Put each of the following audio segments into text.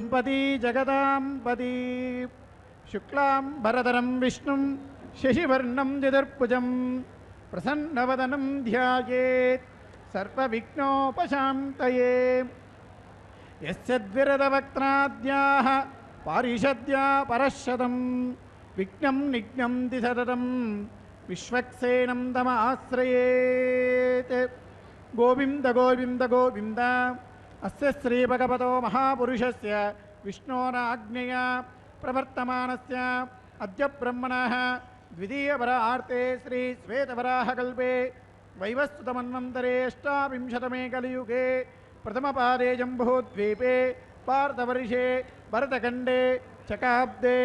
సంపదీ జగదాంపదీ శుక్లాం భరధరం విష్ణుం శశివర్ణం చతుర్భుజం ప్రసన్నవదనం ధ్యాయేత్ సర్వవిఘ్నోపశాంతయే. యస్యద్విరదవక్త్రాద్యాః పారిషద్యా పరశతం విఘ్నం నిఘ్నంతి సతతం విశ్వక్సేనం తమాశ్రయేత్. గోవింద గోవింద గోవింద. అస్య శ్రీభగవతో మహాపురుషస్య విష్ణోరాజ్ఞయా ప్రవర్తమానస్య అద్య బ్రహ్మణः ద్వితీయవరార్తే శ్రీ శ్వేతవరాహకల్పే వైవస్వతమన్వంతరే అష్టావింశతమే కలియుగే ప్రథమపాదే జంబూద్వీపే పార్థవర్షే భరతఖండే చకాబ్దే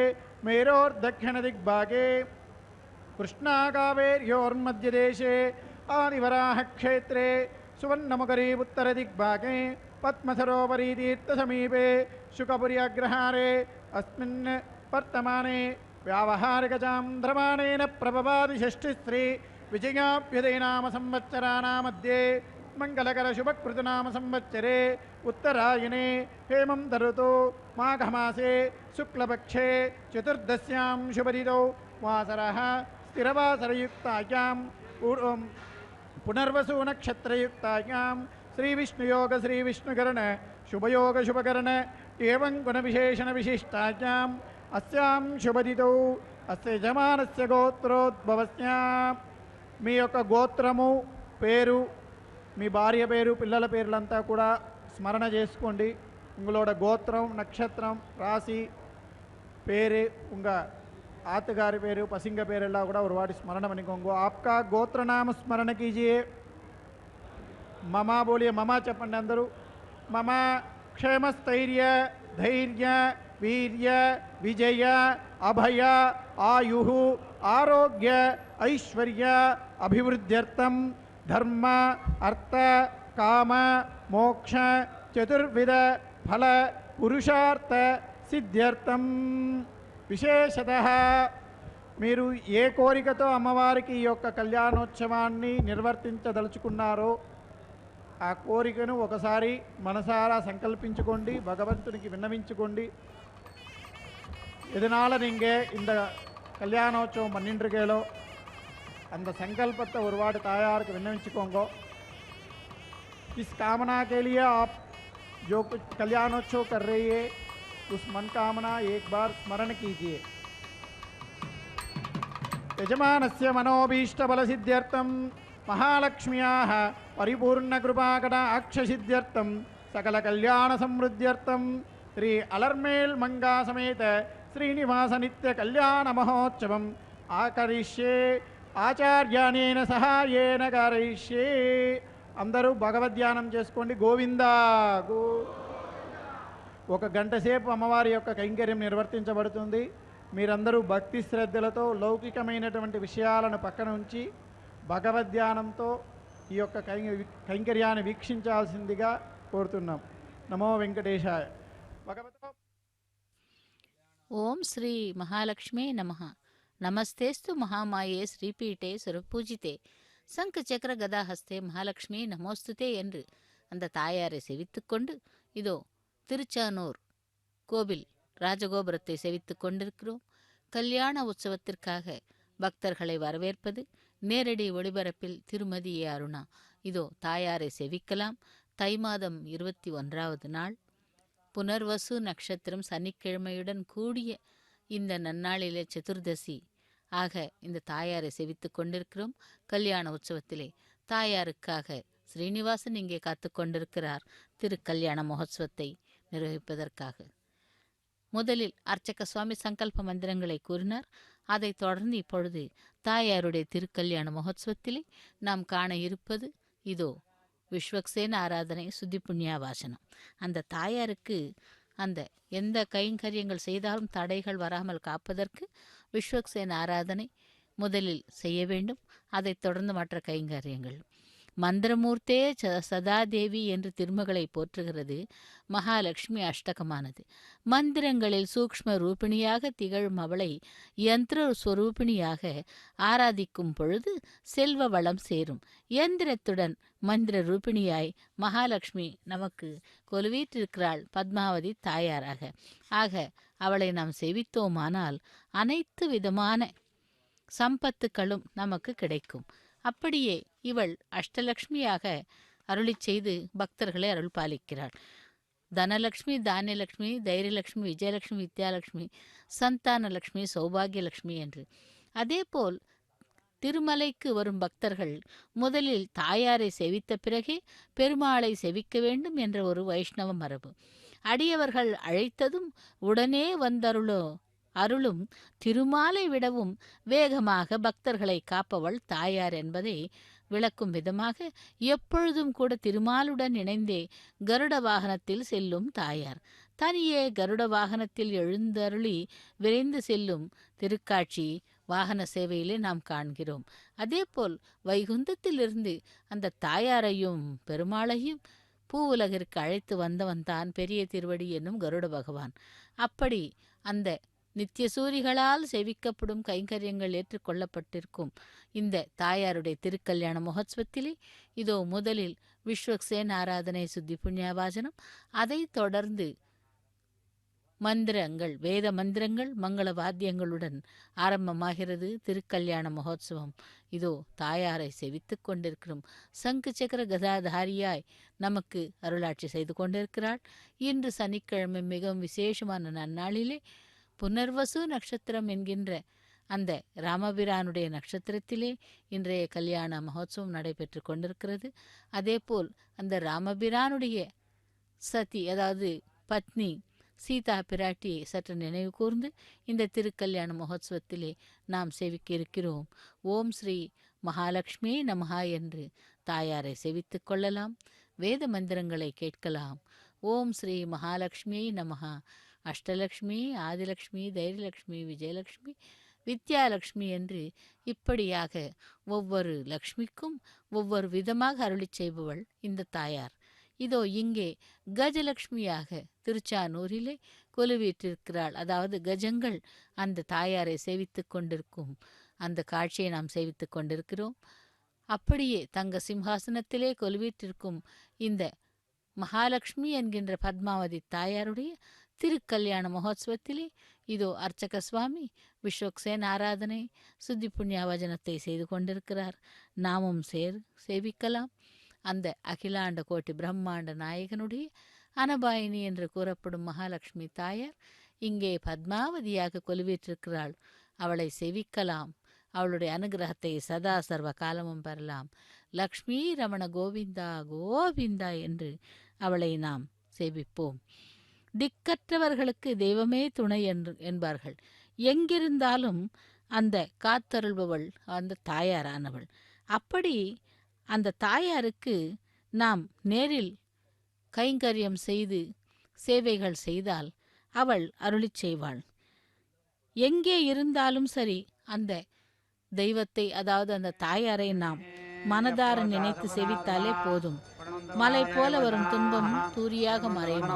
మేరోర్దక్షిణదిగ్భాగే కృష్ణాకావేర్యోర్మధ్యదేశే ఆదివరాహక్షేత్రే సువర్ణముఖరీ ఉత్తరదిగ్భాగే పద్మసరోవరీ తీర్థసమీపే శుకపుర్యగ్రహారే అస్మిన్ వర్తమానే వ్యావహారికచాంద్రమాణేన ప్రభవాది షష్ఠిశ్రీ విజయాభ్యుదయనామ సంవత్సరానామధ్యే మంగళకరశుభకృతనామ సంవత్సరే ఉత్తరాయణే హేమంతరుతో మాఘమాసే శుక్లపక్షే చతుర్దశ్యాం శుభదితౌ వాసరः స్థిరవాసరయుక్తాయాం పునర్వసు నక్షత్రయుక్తాయాం శ్రీవిష్ణుయోగ శ్రీవిష్ణుకరణ శుభయోగ శుభకరణ ఏవం గుణవిశేషణ విశిష్టాయాం అస్యాం శుభదితౌ అస్య యజమానస్య గోత్రోద్భవస్య. మీ యొక్క గోత్రము, పేరు, మీ భార్య పేరు, పిల్లల పేర్లంతా కూడా స్మరణ చేసుకోండి. உங்களோட கோத்திரம், நட்சத்திரம், ராசி, பேர், உங்கள் ஆத்துக்காரி பேர், பசங்க பேர் எல்லாம் கூட ஒரு வாட்டி ஸ்மரணம் பண்ணிக்கோங்க. आपका गोत्र नाम स्मरण कीजिए. ममा बोलिए, ममा చెప్పండి అందరూ. मम क्षेमस्थैर्य धैर्य वीर्य विजय अभय आयुः आरोग्य ऐश्वर्य अभिवृद्ध्यर्थं धर्म अर्थ काम मोक्ष चतुर्विध फल पुरुषार्थ सिद्ध्यर्थं. విశేషతః మీరు ఏ కోరికతో అమ్మవారికి ఈ యొక్క కళ్యాణోత్సవాన్ని నిర్వర్తించదలుచుకున్నారో ఆ కోరికను ఒకసారి మనసారా సంకల్పించుకోండి, భగవంతునికి విన్నవించుకోండి. இதனால நீங்கள் இந்த கல்யாணோற்சவம் பண்ணிட்டுருக்கீங்களோ அந்த संकल्पத்தை ஒரு வாட்டி தாயாருக்கு விண்ணப்பிச்சுக்கோங்க. इस कामना के लिए आप जो कुछ कल्याणोत्सव कर रही है उस मनकामना एक बार स्मरण कीजिए. यजमानस्य मनोभीष्टबलसिद्ध्यर्थं महालक्ष्म्याः परिपूर्णकृपाकटाक्षसिद्ध्यर्थं सकलकल्याणसमृद्ध्यर्थं श्री अलर्मेल मंगा समेत श्रीनिवास नित्य कल्याण महोत्सवं आकरिष्ये आचार्यानेन सहायेन करिष्ये. అందరూ భగవద్ధ్యానం చేసుకోండి. గోవిందా గో. ఒక గంట సేపు అమ్మవారి యొక్క కైంకర్యం నిర్వర్తించబడుతుంది. మీరందరూ భక్తి శ్రద్ధలతో లౌకికమైనటువంటి విషయాలను పక్కన ఉంచి భగవద్ధ్యానంతో ఈ యొక్క కైంకర్యాన్ని వీక్షించాల్సిందిగా కోరుతున్నాం. నమో వెంకటేశాయ. భగవతో ఓం శ్రీ మహాలక్ష్మీ నమః. నమస్తేస్తు మహామాయే శ్రీపீఠே சுரபூஜிதே சங்கு சக்கர கதாஹஸ்தே மகாலட்சுமி நமோஸ்துதே என்று அந்த தாயாரை செவித்துக்கொண்டு இதோ திருச்சானூர் கோவில் ராஜகோபுரத்தை செவித்துக் கொண்டிருக்கிறோம். கல்யாண உற்சவத்திற்காக பக்தர்களை வரவேற்பது நேரடி ஒளிபரப்பில் திருமதி ஏ அருணா. இதோ தாயாரை செவிக்கலாம். தை மாதம் 21வது நாள், புனர்வசு நட்சத்திரம் சனிக்கிழமையுடன் கூடிய இந்த நன்னாளிலே சதுர்தசி ஆக இந்த தாயாரை செவித்துக் கொண்டிருக்கிறோம். கல்யாண உற்சவத்திலே தாயாருக்காக ஸ்ரீனிவாசன் இங்கே காத்து கொண்டிருக்கிறார் திரு கல்யாண மகோத்சவத்தை நிர்வகிப்பதற்காக. முதலில் அர்ச்சக சுவாமி சங்கல்ப மந்திரங்களை கூறினார். அதைத் தொடர்ந்து இப்பொழுது தாயாருடைய திருக்கல்யாண மகோத்சவத்திலே நாம் காண இருப்பது இதோ விஸ்வக்சேன ஆராதனை சுத்தி புண்ணியாவாசனம். அந்த தாயாருக்கு அந்த எந்த கைங்கரியங்கள் செய்தாலும் தடைகள் வராமல் காப்பதற்கு விஸ்வக்சேன ஆராதனை முதலில் செய்ய வேண்டும். அதைத் தொடர்ந்து மற்ற கைங்கரியங்கள். மந்திரமூர்த்தே சதாதேவி என்று திருமகளை போற்றுகிறது மகாலட்சுமி அஷ்டகமானது. மந்திரங்களில் சூக்ஷ்ம ரூபிணியாக திகழும் அவளை யந்திர ஸ்வரூபிணியாக ஆராதிக்கும் பொழுது செல்வ வளம் சேரும். யந்திரத்துடன் மந்திர ரூபிணியாய் மகாலட்சுமி நமக்கு கொலுவீற்றிருக்கிறாள் பத்மாவதி தாயாராக. ஆக அவளை நாம் சேவித்தோமானால் அனைத்து விதமான சம்பத்துக்களும் நமக்கு கிடைக்கும். அப்படியே இவள் அஷ்டலக்ஷ்மியாக அருளிச் செய்து பக்தர்களை அருள் பாலிக்கிறாள். தனலக்ஷ்மி, தானியலக்ஷ்மி, தைரியலக்ஷ்மி, விஜயலக்ஷ்மி, வித்யாலக்ஷ்மி, சந்தானலக்ஷ்மி, சௌபாகியலக்ஷ்மி என்று. அதேபோல் திருமலைக்கு வரும் பக்தர்கள் முதலில் தாயாரை செவித்த பிறகே பெருமாளை செவிக்க வேண்டும் என்ற ஒரு வைஷ்ணவ மரபு. அடியவர்கள் அழைத்ததும் உடனே அருளும் திருமாலை விடவும் வேகமாக பக்தர்களை காப்பவள் தாயார் என்பதை விளக்கும் விதமாக எப்பொழுதும் கூட திருமாலுடன் இணைந்தே கருட வாகனத்தில் செல்லும் தாயார். தனியே கருட வாகனத்தில் எழுந்தருளி விரைந்து செல்லும் திருக்காட்சி வாகன சேவையிலே நாம் காண்கிறோம். அதேபோல் வைகுந்தத்திலிருந்து அந்த தாயாரையும் பெருமாளையும் பூவுலகிற்கு அழைத்து வந்தவன்தான் பெரிய திருவடி என்னும் கருட பகவான். அப்படி அந்த நித்தியசூரிகளால் சேவிக்கப்படும் கைங்கரியங்கள் ஏற்றுக்கொள்ளப்பட்டிருக்கும் இந்த தாயாருடைய திருக்கல்யாண மகோத்சவத்திலே இதோ முதலில் விஸ்வக்சேன் ஆராதனை சுத்தி புண்ணியவாசனம், அதைத் தொடர்ந்து மந்திரங்கள், வேத மந்திரங்கள், மங்கள வாத்தியங்களுடன் ஆரம்பமாகிறது திருக்கல்யாண மகோத்சவம். இதோ தாயாரை செவித்து கொண்டிருக்கிறோம். சங்கு சக்கர கதாதாரியாய் நமக்கு அருளாட்சி செய்து கொண்டிருக்கிறாள். இன்று சனிக்கிழமை மிகவும் விசேஷமான நன்னாளிலே புனர்வசு நட்சத்திரம் என்கின்ற அந்த ராமபிரானுடைய நட்சத்திரத்திலே இன்றைய கல்யாண மகோத்சவம் நடைபெற்று கொண்டிருக்கிறது. அதேபோல் அந்த ராமபிரானுடைய சதி, அதாவது பத்னி சீதா பிராட்டியை சற்று நினைவு கூர்ந்து இந்த திருக்கல்யாண மகோத்சவத்திலே நாம் சேவிக்க இருக்கிறோம். ஓம் ஸ்ரீ மகாலட்சுமி நமஹா என்று தாயாரை சேவித்து கொள்ளலாம். வேத மந்திரங்களை கேட்கலாம். ஓம் ஸ்ரீ மகாலட்சுமி நமஹா. அஷ்டலக்ஷ்மி, ஆதிலக்ஷ்மி, தைரியலக்ஷ்மி, விஜயலக்ஷ்மி, வித்யாலக்ஷ்மி என்று இப்படியாக ஒவ்வொரு லக்ஷ்மிக்கும் ஒவ்வொரு விதமாக அருளிச் செய்பவள் இந்த தாயார். இதோ இங்கே கஜலக்ஷ்மியாக திருச்சானூரிலே கொலுவீற்றிருக்கிறாள். அதாவது கஜங்கள் அந்த தாயாரை சேவித்து கொண்டிருக்கும் அந்த காட்சியை நாம் சேவித்து கொண்டிருக்கிறோம். அப்படியே தங்க சிம்ஹாசனத்திலே கொலுவீற்றிருக்கும் இந்த மகாலட்சுமி என்கின்ற பத்மாவதி தாயாருடைய திருக்கல்யாண மகோத்சவத்திலே இதோ அர்ச்சக சுவாமி விஸ்வக்சேன் ஆராதனை சுத்தி புண்ணியாவஜனத்தை செய்து கொண்டிருக்கிறார். நாமும் சேவிக்கலாம். அந்த அகிலாண்ட கோட்டி பிரம்மாண்ட நாயகனுடைய அனபாயினி என்று கூறப்படும் மகாலட்சுமி தாயார் இங்கே பத்மாவதியாக கொலுவீற்றிருக்கிறாள். அவளை செவிக்கலாம். அவளுடைய அனுகிரகத்தை சதா சர்வ காலமும் பெறலாம். லக்ஷ்மி ரமண கோவிந்தா கோவிந்தா என்று அவளை நாம் சேவிப்போம். திக்கற்றவர்களுக்கு தெய்வமே துணை என்பார்கள். எங்கிருந்தாலும் அந்த காத்தருள்பவள் அந்த தாயாரானவள். அப்படி அந்த தாயாருக்கு நாம் நேரில் கைங்கரியம் செய்து சேவைகள் செய்தால் அவள் அருளிச் செய்வாள். எங்கே இருந்தாலும் சரி அந்த தெய்வத்தை, அதாவது அந்த தாயாரை நாம் மனதார நினைத்து செவித்தாலே போதும். மலை போல வரும் துன்பம் தூரியாக மறையும்.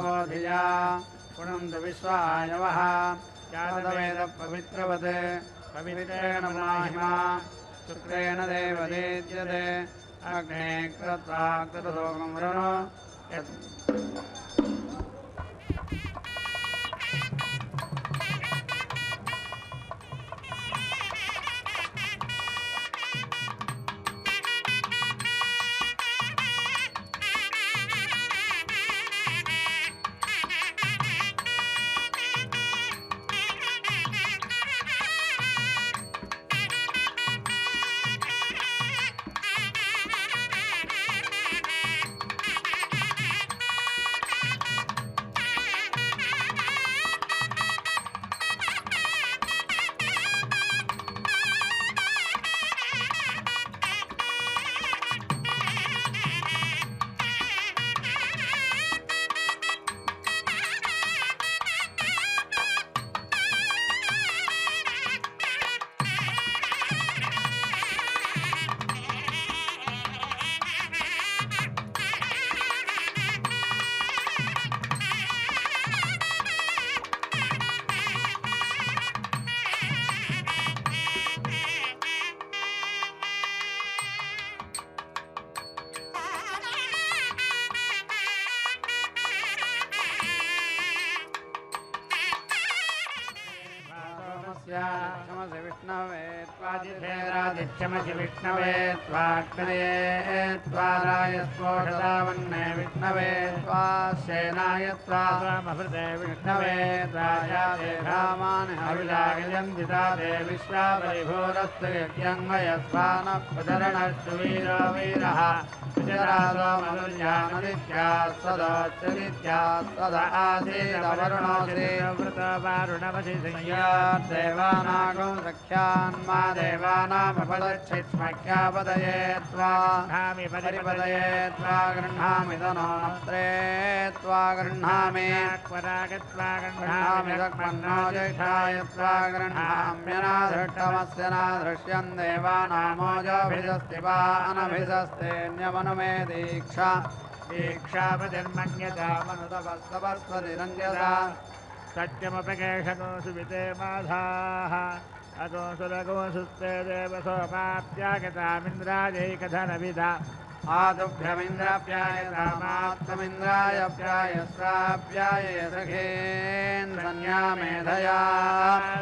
क्षमसि विष्णवे त्वादिधेरादिक्षमसि विष्णवे त्वाग्नये त्वाराय स्फोटदावन्ने विष्णवे त्वासेनाय त्वामहृदे विष्णवे त्वायाते रामान् हविलायन्दिता ते विश्वा परिभूरस्तु यज्ञङ्गयस्वानप्रचरणस्तु वीरो वीरः विजरासो मनुर्यानदित्या सदोच्चदित्या सद आसीदवरुणोऽसि वृतवारुणमसि संयाद्देवानागं सख्यान्मा देवानामपदच्छित्स्मख्यापदये त्वा परिपदये त्वा गृह्णामि तनोऽत्रे त्वा गृह्णामि गृह्णामि दक्मन्नो ज्येष्ठाय त्वा गृह्णाम्यनाधृष्टमस्य नाधृष्यन् देवानामोजभिजस्ति वा अनभिजस्तेऽन्यमनुमे दीक्षा दीक्षापतिर्मन्यता मनुतपस्तपस्पतिरञ्जता सत्यमपकेशगोऽसु विते माधाः अतो सुरगोऽसुस्ते देवसोमाप्यागतामिन्द्राजैकधनविधा आदुभ्यमिन्द्राप्यायतामात्ममिन्द्राय प्यायस्वाप्याय सखेन्द्रन्या मेधया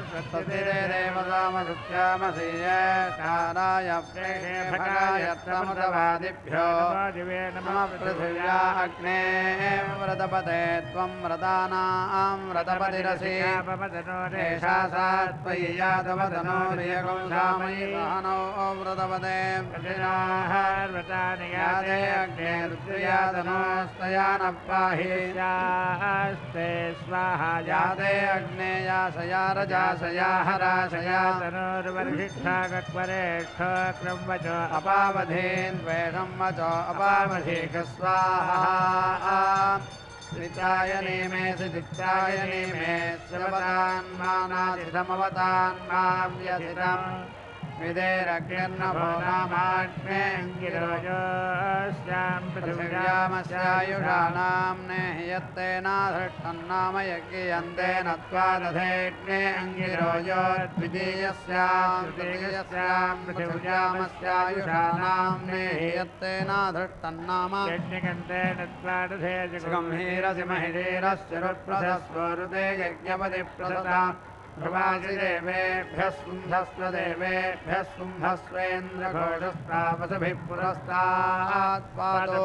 स्वस्तिरे देवतामसुत्यामसि येषाराय प्रेषे भगाय त्वमुदवादिभ्यो नमः पृथिव्या अग्ने व्रतपते त्वं व्रतानां व्रतपतिरसि एषा सा त्वयि यातवतनोर्यगं सामयि सहनो व्रतपते यादे अग्ने रुद्रयातनोस्तयानपाहि यास्ते स्वाहा यादे अग्ने यासया रजासया हराशया तनोर्वर्षिष्ठागक्वरेष्ठक्रं वचो अपावधीन् द्वेषं वचो अपावधीक स्वाहा त्रित्रायणे मे सिद्धित्रायणे मे शिवतान्मानादितमवतान्मां व्यथितम् विदेरग्निर्नभो नामाग्ने अङ्गिरोजस्यां पृथिव्यामस्यायुषाणां नेह्यत्तेनाधृष्टन्नाम यज्ञयन्तेन त्वादधेग्ने अङ्गिरोजो द्वितीयस्यां पृथिव्यामस्यायुषाणां नेह्यत्तेनाधृष्टन्नाम यज्ञगन्तेन त्वादधे गम्भीरसि महिषीरस्य रुप्रधस्वरुते यज्ञपति प्रसताम् प्रवासि देवेभ्यः सुन्धस्वदेवेभ्यः सुन्धस्वेन्द्रघोषस्तावसभिः पुरस्तात् पादो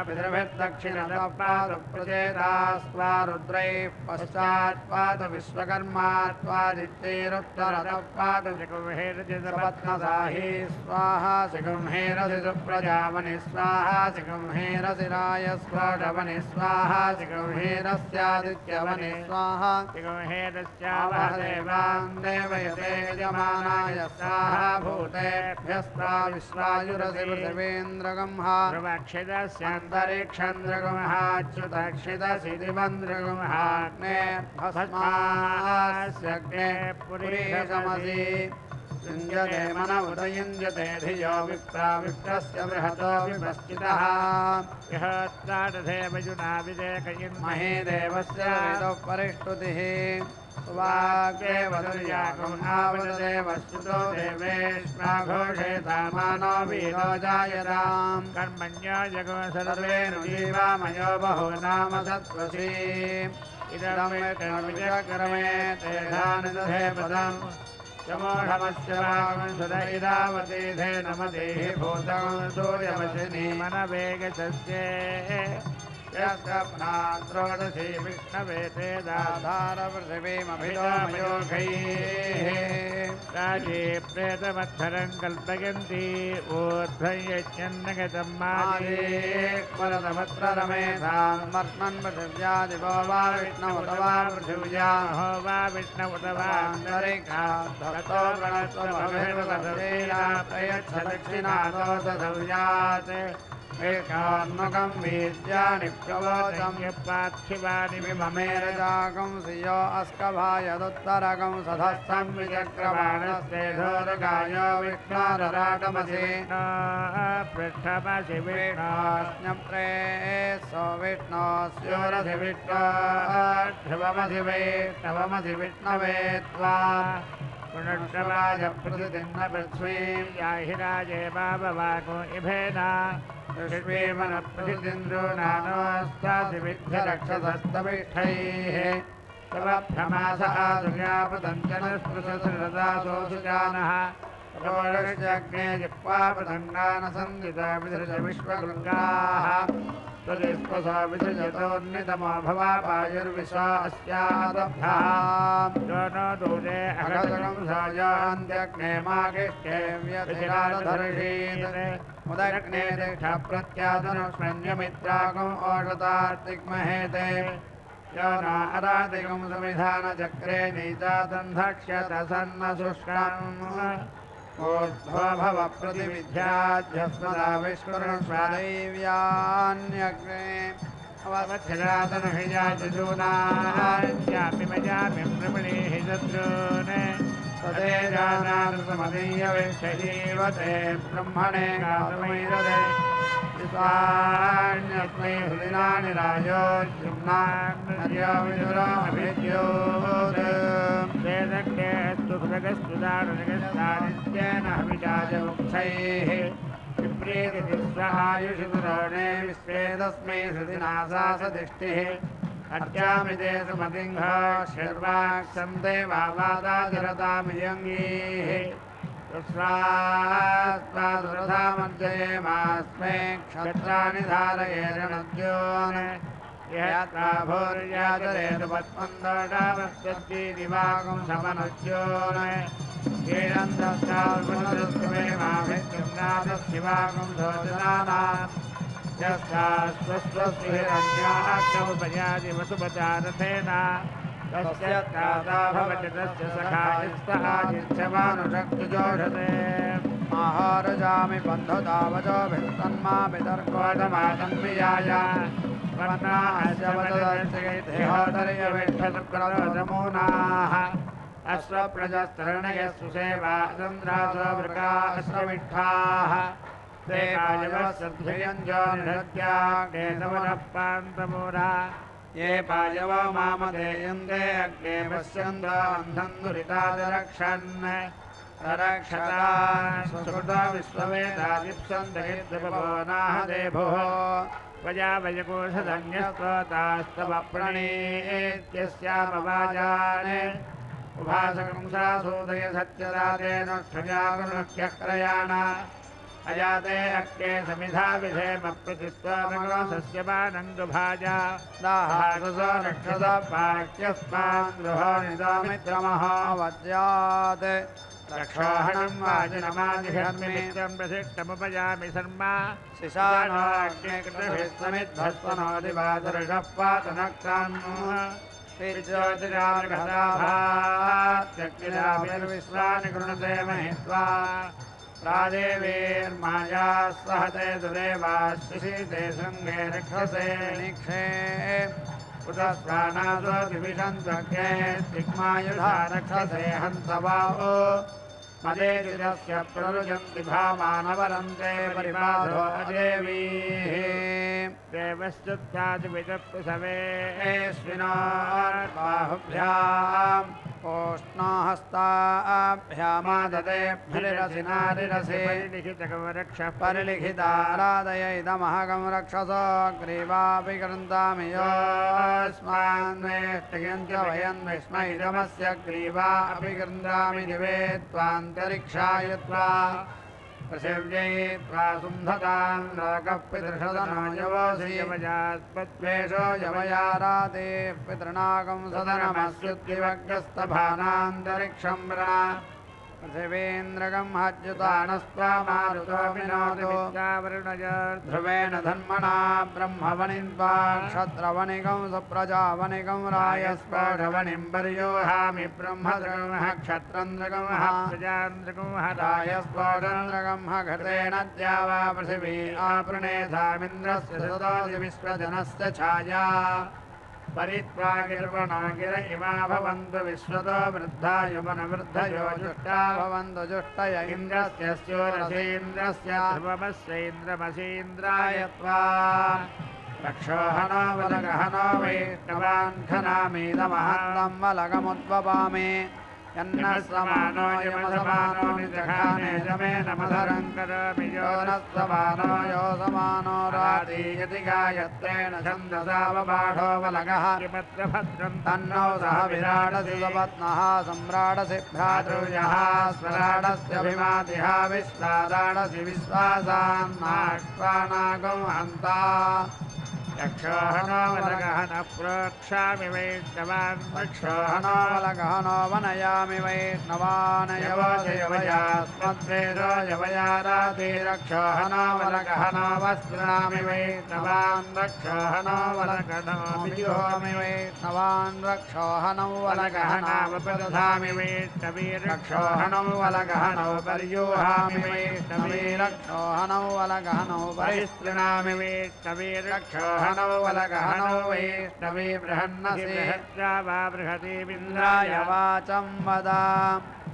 पितृभिर्दक्षिणतः पादु प्रचेतास्त्वा रुद्रैः पश्चात् पादु विश्वकर्मा त्वादित्यैरुत्तरतः पादु शिकुंहेरसिपत्नसाहि स्वाहा शिकुंहेरसि सुप्रजावनि स्वाहा शिकुंहेरसि रायस्फोटवनि स्वाहा शिकुंहेरस्यादित्यवनि स्वाहा शिकुंहेरस्य देवान् देवयते यजमानाय स्वाहा भूतेभ्यस्त्वा विश्वायुरसि पृथिवीन्द्रगंहा ध्रुवक्षितस्यान्तरिक्षन्द्रगंहाच्युतक्षितसि दिवन्द्रगंहाग्ने भस्मास्यग्ने पुरीशमसि युञ्जते मन उदयुञ्जते धियो विप्रा विप्रस्य बृहतो विपश्चितः महे देवस्य वेदो परिष्टुतिः वाग्देवदुर्यागुणावदेवस्तुतो देवेश्वाघोषेतामानो वीरो जायताम् कर्मण्यो जगो सर्वेनु जीवामयो बहु नाम सत्त्वसि इदमेतन्विचक्रमे तेधानि दधे पदम् यमोढमस्य वागुंसुत इदावतीधे नमदेः भूतं सूर्यवशिनी मनवेगशस्ये यस्कप्नात्रोदशी विष्णवे ते दाधारपृथिवीमभितो मयोघैः राजे प्रेतमत्थरं कल्पयन्ति ऊर्ध्वं यज्ञन्नगतं मादेक्मरतमत्र रमेधां मर्त्मन् पृथिव्यादिवो वा विष्णुत वा पृथिव्या हो वा विष्णुत वा अन्तरिक्षाद्धतो गणत्वमभिर्वदतेना प्रयच्छ दक्षिणातो दधव्यात् एकान्नकं वीर्याणि प्रवोचं यपार्थिवानि विममेरजागं सियो अस्कभायदुत्तरकं सधस्थं विचक्रवाणस्ते धोरगायो विष्णोरराटमसि पृष्ठमसि विष्णोऽस्न्यप्रेसो विष्णोऽस्योरसि विष्णोऽध्रुवमसि वैष्णवमसि विष्णवे त्वा पुनर्षवाज प्रतिदिन्न पृथ्वीं याहि राजे बाबवाको इभेना ऋष्वेमनप्रतिदिन्द्रो नानोऽस्तासि विद्यरक्षसस्तविष्ठैः तव भ्रमास आदुर्यापदञ्जनस्पृशसृदासोऽसुजानः रोडश्चग्ने जिह्वा पतङ्गानसन्दिता विसृज विश्वगङ्गाः तदिस्पसा विसृजतोन्नितमो भवापायुर्विश्वा अस्यादभ्याम् यो नो दूरे अगतकं सायान्त्यग्ने मागिष्ठे व्यधिराधर्षीत् मुदग्ने दिक्षप्रत्यादनुष्मन्यमित्रागम् ओषतार्तिग्महेते यो न अराधिकं समिधानचक्रे नीचातन्धक्ष्यत सन्नशुष्कम् ऊर्ध्वो भव प्रतिविद्याध्यस्मदा विष्णुर्स्वादैव्यान्यग्ने अवच्छिरातनुहिजाचूनान्यापि मजामि प्रमणेः शत्रून् तदे जानानुसमदीयवेक्षजीवते ब्रह्मणे गातमैरदे विश्वान्यस्मै हृदिनानि राजोद्युम्नान्यो विदुराभिद्योत् वेदग्नेस्तु भृगस्तु दारुणगस्तानित्येन हविजाजमुक्षैः विप्रीतिस्वहायुषुरोणे विश्वेदस्मै हृदिनासासदिष्टिः अद्यामिते सुमतिङ्घ शर्वाक्षन्ते वावादाजरतामियङ्गीः तुस्वास्वादुरधामर्जयेमास्मै क्षत्राणि धारयेरणद्योन् यत्रा भूर्याचरेतु पद्मन्दोडावस्तद्दी दिवागं समनुज्योन् ीरन्दस्याल्पुनरुत्तमेमाभित्युम्नाथशिवागं धोजनानाम् यस्यास्वस्वस्विरन्याग्नमुपयादि वसुपचारथेन तस्य त्राता भवति तस्य सखायस्तः जिच्छमानुषक्तुजोषते आहारजामि बन्धुतावजोभिस्तन्मा वितर्कोदमातन्वियाय वर्णा अस्य वददर्शयैर्देहोदर्यविष्ठशुक्रवदमूनाः अश्वप्रजस्तरणयः सुसेवा चन्द्रासो वृका अश्वविष्ठाः ते कायवः सद्भयञ्जो निहत्याग्ने तवनः पान्तमूरा ये पायवो मामदेयन्ते अग्ने पश्यन्तो अन्धं दुरितादरक्षन् रक्षता सुकृता विश्ववेदादिप्सन्त हिर्दृपवो नाह देभुः वजावयकोषधन्यस्तोतास्तव प्रणीत्यस्यामवाजाने उभासकंसासूदय सत्यदातेनुष्ठजागनुष्यक्रयाण अजाते अक्के समिधा विधेमप्रतिस्त्वमगसस्य बानन्दुभाजा दाहासुसो रक्षसपाक्यस्मान् गृहो निदामित्रमहावद्यात् रक्षोहणं वाजिनमादिहर्मित्रं प्रसिष्टमुपयामि शर्मा शिशानाग्ने कृतभिस्समिद्भस्वनोदिवादर्षः पातनक्तान् त्यक्तिराभिर्विश्वानि गृणते महित्वा प्रादेवीर्मायाः सहते दुरेवाशिषिते शृङ्गे रक्षसे निक्षे उतस्वानासो दिविषन्त्वग्ने तिग्मायुधा रक्षसे हन्तवाहो मदेतिरस्य प्ररुजन्ति भामानवरन्ते परिबाधो अदेवीः देवश्चुत्थादिविदप्पसवेश्विनार्बाहुभ्याम् ओष्णाहस्ताभ्यामादते फलिरसिनारिरसे परिलिखिताराधय इदमहगं रक्षसो ग्रीवापि गृन्तामि योऽस्मान्वेष्टयञ्च वयं विस्म इदमस्य ग्रीवा अपि गृन्तामि दिवे त्वान्तरिक्षाय त्वा पृथिव्यै त्वा सुन्धतां लोकः पितृषदनो यवोऽसि यवजात्पत्वेषो यवयाराते पितृनागं सदनमस्युद्दिवग्रस्तभानान्तरिक्षं व्रणा पृथिवीन्द्रगं हज्युतानस्त्वा मारुतो विनोदो ध्रुवेण धन्मना ब्रह्मवनिन्त्वा क्षत्रवनिगं सुप्रजावनिगं रायस्पोषवनिं पर्योहामि ब्रह्मदृगंह क्षत्रन्द्रगंह प्रजान्द्रगंह रायस्पोषन्द्रगंह घटेन द्यावा पृथिवी आपृणेधामिन्द्रस्य सदोऽसि विश्वजनस्य छाया परित्वागिर्वणो गिर इमा भवन्तु विश्वतो वृद्धा युवनवृद्धयो जुष्टा भवन्तु जुष्टय इन्द्रस्य स्योरसेन्द्रस्य ध्रुवमस्यैन्द्रमसीन्द्राय त्वा रक्षोहनो वलगहनो वैष्णवान् खनामीदमहन्तं वलगमुद्वपामि यन्नः समानो यमसमानो निजघाने जमे नमधरं करोमि यो नः समानो यो समानो राति यदि गायत्रेण छन्दसावबाढो वलगः तन्नो सह विराडसि सुपत्नः सम्राडसि भ्रातृयः स्वराडस्यभिमातिः विश्वादाडसि विश्वासान्नाक्ष्वानागं हन्ता यक्षोहनो वलगहनः प्रोक्षामि वैष्णवान् यक्षोहनो वलगहनो वनयामि वैष्णवान् यवयास्मद्वेदो यवयाराति रक्षोहनो वलगहनो वस्त्रामि वैष्णवान् रक्षोहनो वलगहनो विजुहोमि वैष्णवान् रक्षोहनो वलगहनावपदधामि वैष्णवी रक्षोहनो वलगहनो पर्यूहामि वैष्णवी रक्षोहनो वलगहनो परिस्पृणामि वैष्णवी रक्षोहनो वलगहनो वैष्णवी बृहन्नसि वा बृहति विन्द्राय वाचं वदा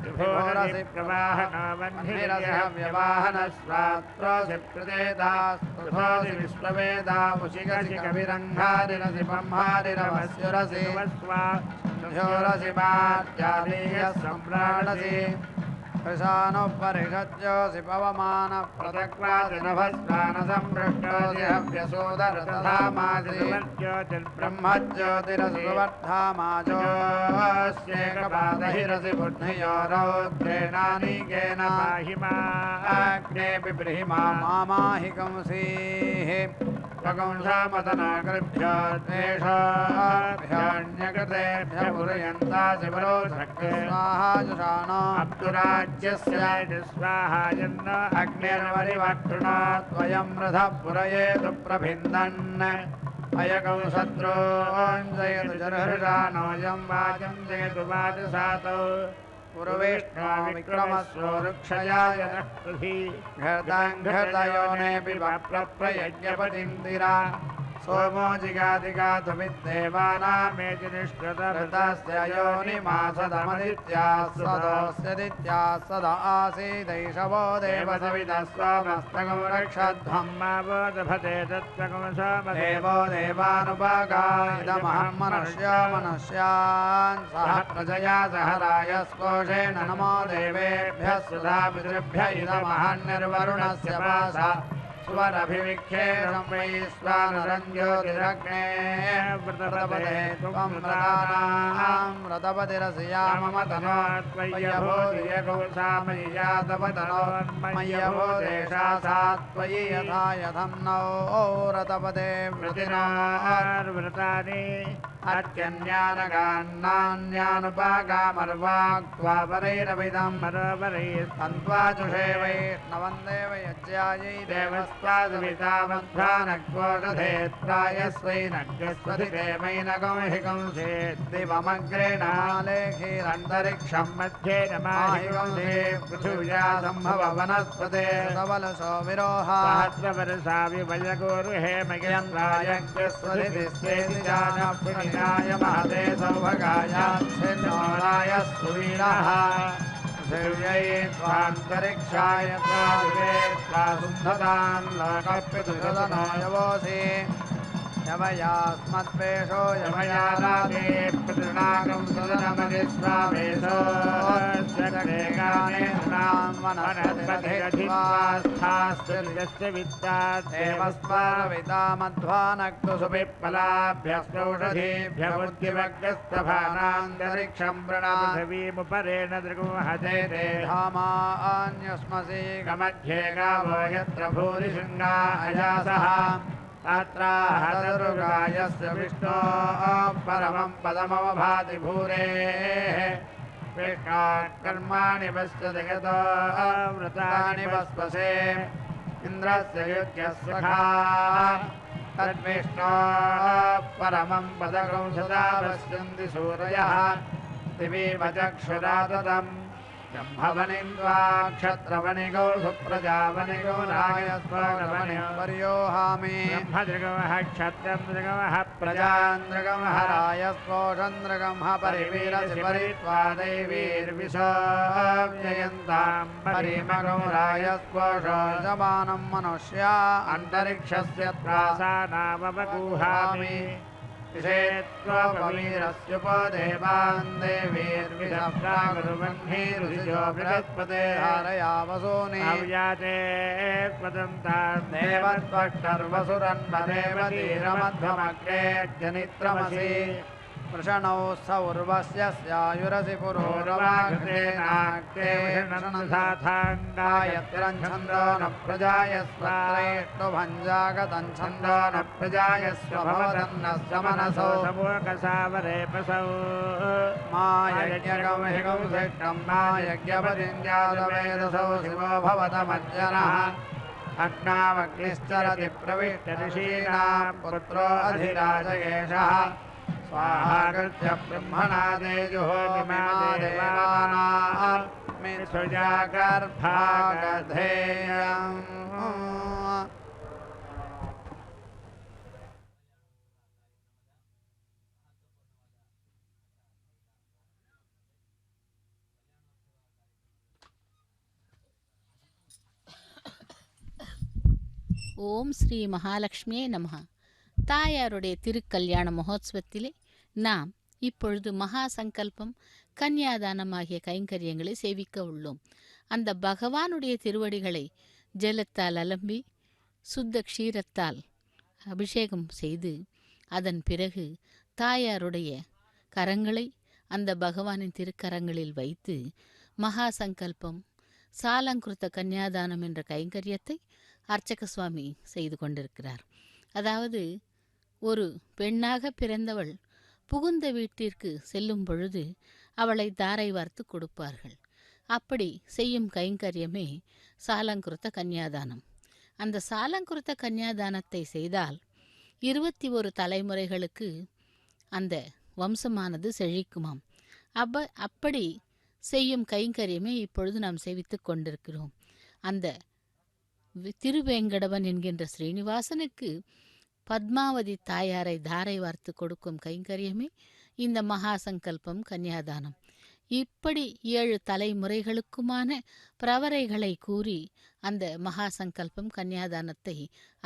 विभोरसि प्रवाहनो वह्निरसि व्यवाहनस्वात्रोऽसि प्रदेदास्तुथोऽसि विश्ववेदा उशिगसि कविरङ्घारिरसि ब्रह्मारिरवस्युरसि ध्योरसि मार्जालीयः सम्राडसि कृशानुपरिषज्योऽसि पवमानप्रदक्वासि नभस्वानसम्पृष्टोऽसि हव्यसोदरतधामासि ब्रह्मज्योतिरसि सुवर्धामाजोऽस्येकपादहिरसि बुद्धियो रौद्रेणानीकेन पाहिमाग्ने बिभ्रीमा मामाहिकंसीः प्रकंसामतनाकृभ्यो द्वेषाभ्यान्यकृतेभ्य पुरयन्तासि वरोधक्ते स्वाहा जुषाणो अब्दुराज्यस्य स्वाहायन्न अग्निर्वरिवक्षुणा त्वयं रथः पुरयेतु प्रभिन्दन् अयकौ शत्रूञ्जयतु जर्हृषाणोऽयं वाचं जयतु वाचसातौ पुरवेष्णो विक्रमस्वो वृक्षयाय घृताङ्घृतयोनेऽपि वप्रप्रयज्ञपतिन्दिरा सोमो जिगादिगातु विद्देवानामेति निष्कृतभृतस्य योनिमासदमदित्याः सदोऽस्यदित्याः सद आसीदैषवो देवसविदस्वामस्तकं रक्षध्वं मा बोधभते तत्त्वकं देवो देवानुपागा इदमहं मनुष्यान् सह प्रजया सह रायस्कोशेन नमो देवेभ्यः सुधा पितृभ्य इदमहन्निर्वरुणस्य पासा स्वरभिविख्येषं वैश्वानरञ्ज्योतिरग्ने व्रतपदे त्वं व्रतानां व्रतपतिरसि मम तनो त्वय्यभूति यगोसामयि यातपतनोन्मय्यभूतेषा सा त्वयि यथा यथं नो व्रतपदे व्रतिनार्व्रतानि अत्यन्यानगान्नान्यानुपागामर्वाक्त्वापरैरभिदं मरोपरैस्तन्त्वाजुषे वैष्णवं देवयज्ञायै देवस्त्वादुवितामध्वानक्वोषधेत्रायस्वैनग्यस्वधि देवैनगंहिकंसेत् दिवमग्रेणालेखिरन्तरिक्षं मध्ये नमाहिकंसे पृथिव्या सम्भव वनस्पते सवलसो विरोहात्रवरसा विवलगोरुहेमयन्द्रायज्ञस्वधिस्तेति जानप्रणिनाय महते सौभगाय छिन्नोराय सुवीरः दिव्यै त्वान्तरिक्षाय त्वादिवे त्वासुन्धतान् लोकप्यतुसदनो यवोऽसि यवयास्मद्वेषो यवया राते पितॄणागं सदनमधिस्वामेशोऽस्यग्रेगानेन्द्रां वनस्पतिरधित्वास्थास्तिर्यस्य वित्तात् देवस्वारवितामध्वानक्तु सुपिप्पलाभ्यस्तौषधीभ्य बुद्धिवग्रस्तभानान्तरिक्षं प्रणपृथिवीमुपरेण दृगुहते ते धामान्यस्मसि गमध्ये गावो यत्र भूरिशृङ्गा अजासः तत्राहतरुगायस्य विष्णो परमं पदमवभाति भूरेः विष्णात्कर्माणि पश्यति यतो व्रतानि वस्पसे इन्द्रस्य युज्यस्य खा तद्विष्णो परमं पदकं सदा पश्यन्ति सूरयः दिवीव चक्षुरा तदम् ब्रह्मवनिन्द्वा क्षत्रवनिगौ सुप्रजावनिगौ रायस्वरवनिं वर्योहामि ब्रह्मदृगमः क्षत्रं दृगमः प्रजान् दृगमः रायस्पोषं दृगमः परिवीरसि परित्वा दैवीर्विशोऽव्ययन्तां परिमगौ रायस्पोषो यजमानं मनुष्या अन्तरिक्षस्य त्रासानामवगूहामि विषेत्वपवीरस्युपदेवान् देवीर्विषप्रागुरुवह्निरुषिजो बृहस्पते धारयावसूनि अव्याते त्वदन्तान् देवत्वक्षर्वसुरन्वदेवतीरमध्वमग्रे जनित्रमसि वृषणौ सौर्वस्य स्यायुरसि पुरोरवाघृतेनाग्रे विषणसाथाङ्गायत्रं छन्दो न प्रजायस्वत्रैष्टुभञ्जागतं छन्दो न प्रजायस्व भवदन्नस्य मनसो समूकसावरेपसौ मा यज्ञगौहिगौशिष्टं मा यज्ञपतिञ्जातवेदसौ शिवो भवतमज्जनः अग्नावग्निश्चरति प्रविष्टऋषीणां पुत्रो अधिराजयेषः स्वाहाकृत्य ब्रह्मणा देजुहोमिमादेवानां मिथुजागर्भागधेयम् ஓம் ஸ்ரீ மகாலட்சுமியே நமஹ. தாயாருடைய திருக்கல்யாண மகோத்சவத்திலே நாம் இப்பொழுது மகா சங்கல்பம் கன்னியாதானம் ஆகிய கைங்கரியங்களை சேவிக்க உள்ளோம். அந்த பகவானுடைய திருவடிகளை ஜலத்தால் அலம்பி சுத்த க்ஷீரத்தால் அபிஷேகம் செய்து அதன் பிறகு தாயாருடைய கரங்களை அந்த பகவானின் திருக்கரங்களில் வைத்து மகா சங்கல்பம் சாலங்கிருத்த கன்னியாதானம் என்ற கைங்கரியத்தை அர்ச்சக சுவாமி செய்து கொண்டிருக்கிறார். அதாவது ஒரு பெண்ணாக பிறந்தவள் புகுந்த வீட்டிற்கு செல்லும் பொழுது அவளை தாரை வார்த்து கொடுப்பார்கள். அப்படி செய்யும் கைங்கரியமே சாலங்கிருத்த கன்னியாதானம். அந்த சாலங்கிருத்த கன்னியாதானத்தை செய்தால் 21 தலைமுறைகளுக்கு அந்த வம்சமானது செழிக்குமாம். அப்படி செய்யும் கைங்கரியமே இப்பொழுது நாம் சேவித்து கொண்டிருக்கிறோம். அந்த திருவேங்கடவன் என்கின்ற ஸ்ரீனிவாசனுக்கு பத்மாவதி தாயாரை தாரை வார்த்து கொடுக்கும் கைங்கரியமே இந்த மகா சங்கல்பம் கன்னியாதானம். இப்படி 7 தலைமுறைகளுக்குமான பிரவரைகளை கூறி அந்த மகா சங்கல்பம் கன்னியாதானத்தை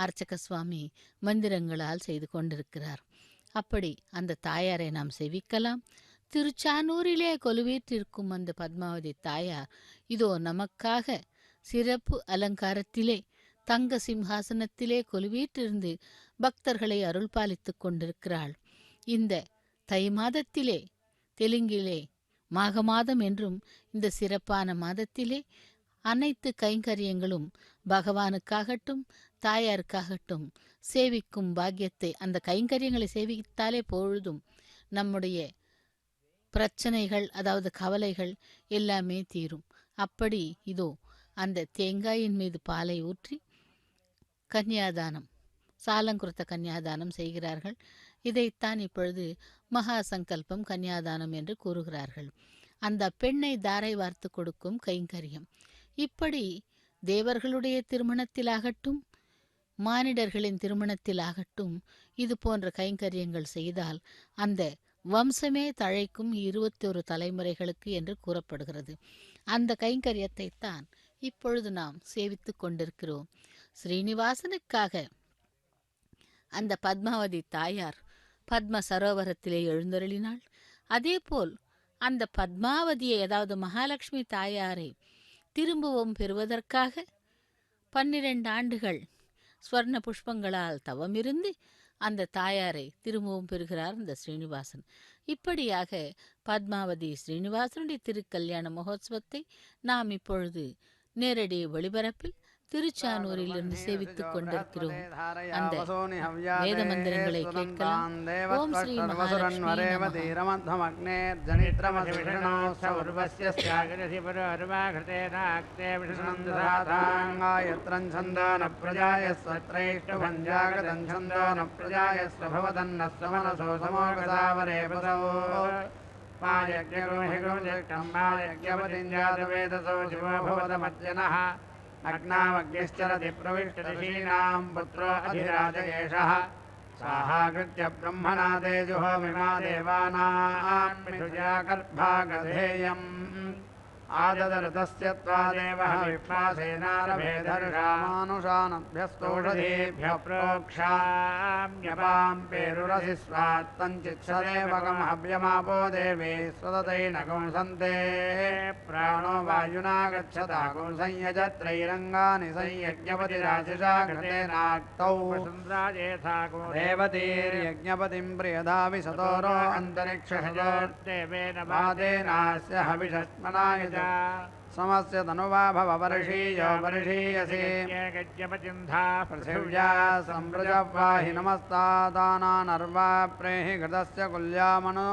அர்ச்சக சுவாமி மந்திரங்களால் செய்து கொண்டிருக்கிறார். அப்படி அந்த தாயாரை நாம் செவிக்கலாம். திருச்சானூரிலே கொலுவீற்றிருக்கும் அந்த பத்மாவதி தாயார் இதோ நமக்காக சிறப்பு அலங்காரத்திலே தங்க சிம்ஹாசனத்திலே கொலுவீற்றிருந்து பக்தர்களை அருள் பாலித்து கொண்டிருக்கிறாள். இந்த தை மாதத்திலே, தெலுங்கிலே மாக மாதம் என்றும் இந்த சிறப்பான மாதத்திலே அனைத்து கைங்கரியங்களும் பகவானுக்காகட்டும் தாயாருக்காகட்டும் சேவிக்கும் பாக்கியத்தை, அந்த கைங்கரியங்களை சேவித்தாலே பொழுதும் நம்முடைய பிரச்சனைகள், அதாவது கவலைகள் எல்லாமே தீரும். அப்படி இதோ அந்த தேங்காயின் மீது பாலை ஊற்றி கன்னியாதானம், சாலங்கிருத்த கன்னியாதானம் செய்கிறார்கள். இதைத்தான் இப்பொழுது மகா சங்கல்பம் கன்னியாதானம் என்று கூறுகிறார்கள். அந்த பெண்ணை தாரை வார்த்து கொடுக்கும் கைங்கரியம். இப்படி தேவர்களுடைய திருமணத்திலாகட்டும் மானிடர்களின் திருமணத்திலாகட்டும் இது போன்ற கைங்கரியங்கள் செய்தால் அந்த வம்சமே தழைக்கும் 21 தலைமுறைகளுக்கு என்று கூறப்படுகிறது. அந்த கைங்கரியத்தை தான் இப்பொழுது நாம் சேவித்து கொண்டிருக்கிறோம். ஸ்ரீனிவாசனுக்காக அந்த பத்மாவதி தாயார் பத்ம சரோவரத்திலே எழுந்தருளினாள். அதேபோல் அந்த பத்மாவதியை, அதாவது மகாலட்சுமி தாயாரை திரும்பவும் பெறுவதற்காக 12 ஆண்டுகள் ஸ்வர்ண புஷ்பங்களால் தவமிருந்து அந்த தாயாரை திரும்பவும் பெறுகிறார் இந்த ஸ்ரீனிவாசன். இப்படியாக பத்மாவதி ஸ்ரீனிவாசனுடைய திருக்கல்யாண மகோத்சவத்தை நாம் இப்பொழுது நேரடி ஒளிபரப்பில் திருச்சானூரிலிருந்து சேவித்துக் கொண்டிருக்கிறோம். அந்த வேத மந்திரங்களை கேட்கலாம். ஓம் ஸ்ரீ अग्नावग्निश्चरति प्रविष्टऋषीणां पुत्रो अधिराजयेषः स्वाहाकृत्य ब्रह्मणा तेजुहोमिमा देवानां मिथुजागर्भागधेयम् आददऋतस्य त्वादेवः विश्वासेनारभेदर्षामानुषानभ्यस्तोषधेभ्यः प्रोक्षाम्यपां पेरुरसि स्वात्तञ्चित्सदेवकमहव्यमापो देवे स्वदतैनकं सन्ते प्राणो वायुना गच्छता कुं संयजत्रैरङ्गानि संयज्ञपतिराशिषा घृतेनाक्तौ देवतीर्यज्ञपतिं प्रियदावि सतोरो अन्तरिक्षहजोर्देवेन वादेनास्य हविषस्मनाय समस्य तनुवा भव वर्षीयो वर्षीयसे पृथिव्या सम्प्रजवाहि नमस्तादानानर्वा प्रेहि घृतस्य कुल्यामनु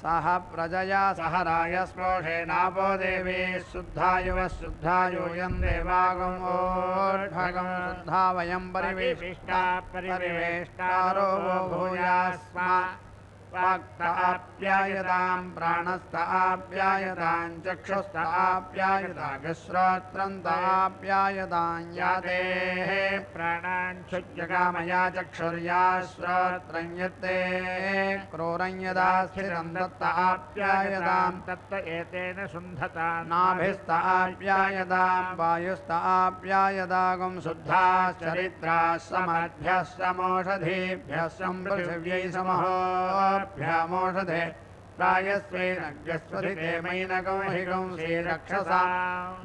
सह प्रजया सह रायस्पोषेणापो देवी शुद्धायुवः शुद्धायूयं देवागमोद्भगं शुद्धा वयं परिवेष्टारो भूयास्मा वाक्त आप्यायतां प्राणस्थ आप्यायतां चक्षुस्थ आप्यायतां श्रोत्रन्त आप्यायतां या देः प्राणान् क्षुज्यकामया चक्षुर्या श्रोत्रं यत्ते क्रूरं यदा स्थिरं दत्त आप्यायतां तत्त एतेन शुन्धतां नाभिस्थ आप्यायतां वायुस्थ आप्यायतागुं शुद्धाश्चरित्राः समद्भ्यः समोषधीभ्यः पृथिव्यै समहो भ्यामोषधे प्रायस्वेनग्रस्वधिते मैनकं हिगं श्रीरक्षसा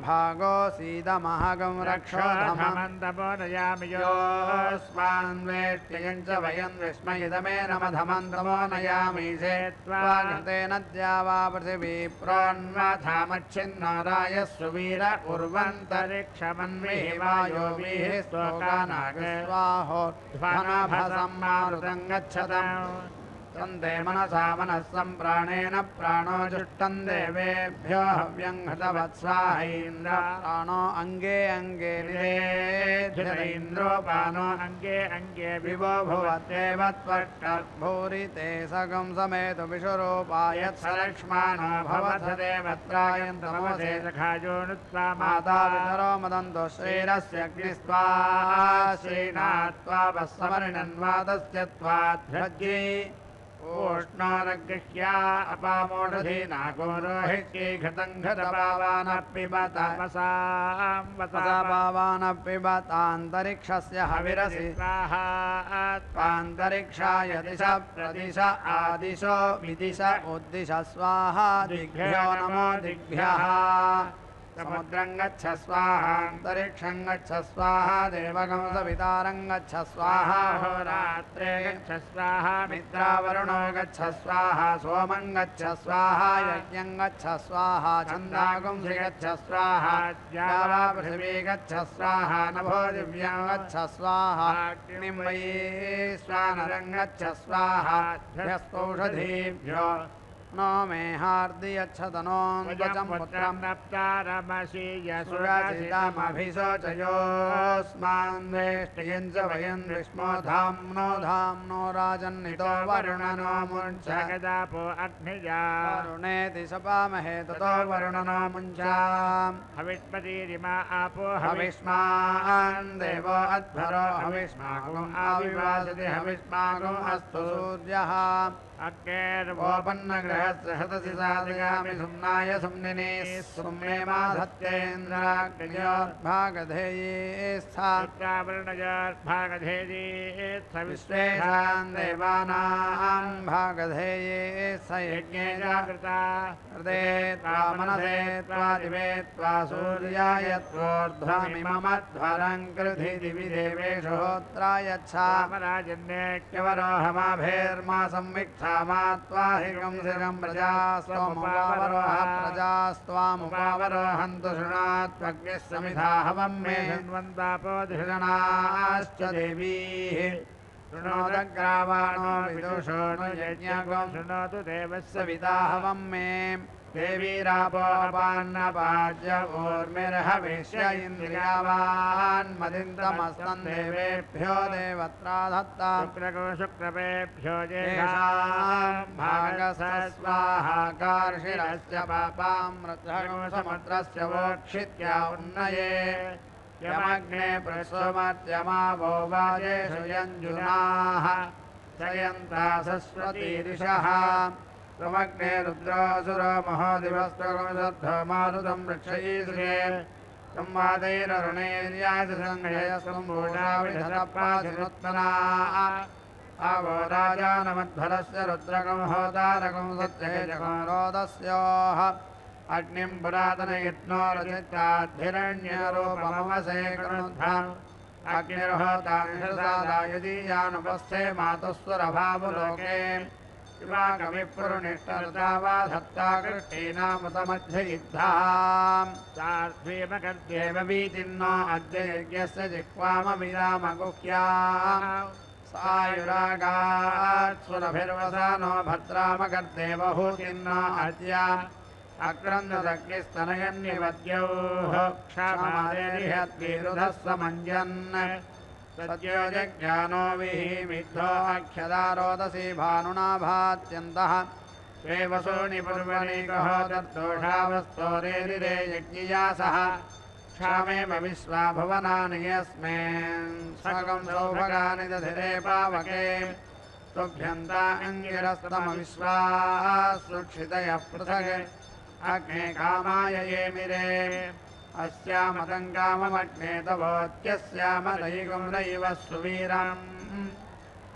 भागो सीदमहगं रक्षोधमन्तमोनयामि योऽस्मान्वेष्ट्यं च वयं विस्मयिदमेनमधमन्तमो नयामि चेत्त्वा घृतेन द्यावा पृथिवी प्रोन्मथामच्छिन्नो रायस्सु वीर उर्वन्तरिक्षमन्विः वायोभिः स्तोकानागस्वाहो ध्वनभसं मारुतं गच्छतम् तन्ते मनसा मनस्सं प्राणेन प्राणो जुष्टं देवेभ्यो हव्यं हतवत्स्वाहैन्द्र प्राणो अङ्गे अङ्गे निरेन्द्रोपानो अङ्गे अङ्गे विवो भुवत्येव त्वष्टभूरिते सकं समेतु विशुरूपायत् सलक्ष्मानो भवथ देवत्रायन्तमवसे सखायोनुत्वा माता पितरो मदन्तो श्रीरस्य अग्निस्त्वा श्रीनात्वा वस्समरिणन्वादस्य त्वाध्रज्ये ओष्णोरगृह्या अपामोषधीना गोरोहित्यै घृतं घृतपावानपिबतान्तरिक्षस्य हविरसि स्वाहात्वान्तरिक्षाय दिश प्रदिश आदिशो विदिश उद्दिश स्वाहा दिग्भ्यो नमो दिग्भ्यः समुद्रं गच्छ स्वाहा अन्तरिक्षं गच्छ स्वाहा देवगं सवितारं गच्छ स्वाहा होरात्रे गच्छ स्वाहा मित्रावरुणो गच्छ स्वाहा सोमं गच्छ स्वाहा यज्ञं गच्छ स्वाहा छन्दागुंसि गच्छ स्वाहा द्यावा पृथिवी गच्छ स्वाहा नभो दिव्यं गच्छ स्वाहा अग्निं मयि स्वानरं गच्छ स्वाहा ह्यस्तौषधीभ्यो नो मे हार्दियच्छतनोऽन्वचं पुत्रं सुरचितमभिशोचयोऽस्मान्वेष्टयं च वयं विष्णो धाम्नो धाम्नो राजन्नितो वरुणनो मुञ्चगदापो अग्निजा वरुणेति शपामहे ततो वरुणनो मुञ्चाम् हविष्मतीरिमा आपो हविष्मान् देवो अध्वरो हविष्मागुम् आविवासति हविष्मागुम् अस्तु सूर्यः अग्नेर्वोपन्नगृहस्य हतसि साधयामि सुम्नाय सुम्निने सुम्ने माधत्येन्द्राग्नियोर्भागधेये स्थावृणयोर्भागधेये विश्वेशान् देवानां भागधेये स यज्ञे जागृता हृदे त्वा मनसे त्वा दिवे त्वा सूर्याय त्वोर्ध्वमिमध्वरं कृधि दिवि देवेषु होत्रायच्छामराजन्येक्यवरो हमाभेर्मा संविक्था त्वाहिकं शिरं प्रजास्त्वमुपावरोह प्रजास्त्वामुपावरोहन्तु शृणात्वग्निः समिधा हवं मे शृण्वन्तापोधिषणाश्च देवीः शृणोदग्रावाणो विदुषो नु यज्ञगं शृणोतु देवस्य पिता हवं मे देवीरापो अपान्नपाज्य ऊर्मिर्हविष्य इन्द्रियावान् मदिन्द्रमस्तं देवेभ्यो देवत्रा दत्ता शुक्रपेभ्यो जेषां भागस्य स्वाहा कार्षिरस्य पापामृतगो समुद्रस्य वोक्षित्या उन्नये यमग्ने प्रसुमत्यमावो वाजेषु यञ्जुनाः शयन्ता सरस्वतीरिषः त्वमग्ने रुद्रासुरो महादिवस्त्रगमसद्धो मारुतं रक्षयीसुरे संवादैररुणैर्याजसंहयस्वम्भूषाविधरप्राधिनुत्मना आवो राजानमध्वरस्य रुद्रकं होतारकं सत्यजकं रोदस्योः अग्निं पुरातनयत्नो रचिताद्धिरण्यरूपमवसे कृणुध्वम् अग्निर्होतानिषसादायुधीयानुपस्थे मातुस्वरभावुलोके शिवागमिपुरुनिष्ठा वा धत्ता कृष्णीनामृतमध्ययुद्धाम् सार्ध्वीमकर्त्येव वीतिन्नो अद्य यज्ञस्य जिह्वामविरामगुह्याम् सायुरागात् सुरभिर्वसानो भद्रामकर्देवहूतिन्नो अद्य अक्रन्ददग्निस्तनयन्निवद्योः क्षमादेरिहद्विरुधः समञ्जन् सद्यो जज्ञानो विहिमिद्धो अक्षदारोदसी भानुना भात्यन्तः स्वे वसूनि पूर्वणीकः तद्दोषावस्तोरेरिरे यज्ञिया सह क्षामेव विश्वा भुवनानि यस्मिन् सकं सौभगानि दधिरे पावके तुभ्यन्ता अङ्गिरस्तमविश्वाः सुक्षितयः पृथक् अग्ने कामाय येमिरे अस्यामतङ्गाममग्ने तवोत्यस्यामदैगं नैव सुवीरम्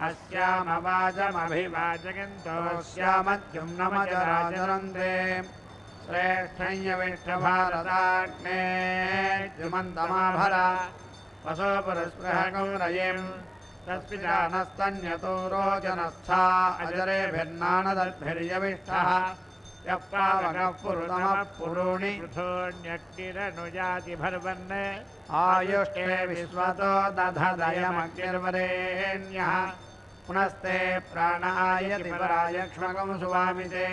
अस्यामवाजमभिवाजयन्तोऽस्यामद्युम्नमजराजरन्ते श्रेष्ठञ्यविष्ठभारताग्ने द्युमन्तमाभरा वसोपुरस्पृहगौरयेम् तस्पिजानस्तन्यतो रोचनस्था अजरेभिर्नानदद्भिर्यविष्ठः यः पावकः पुरुतमः पुरूणि पृथोऽन्यग्निरनुजाति भर्वन् आयुष्टे विश्वतो दधदयमग्निर्वरेण्यः पुनस्ते प्राणायति परायक्ष्मकं सुवामिते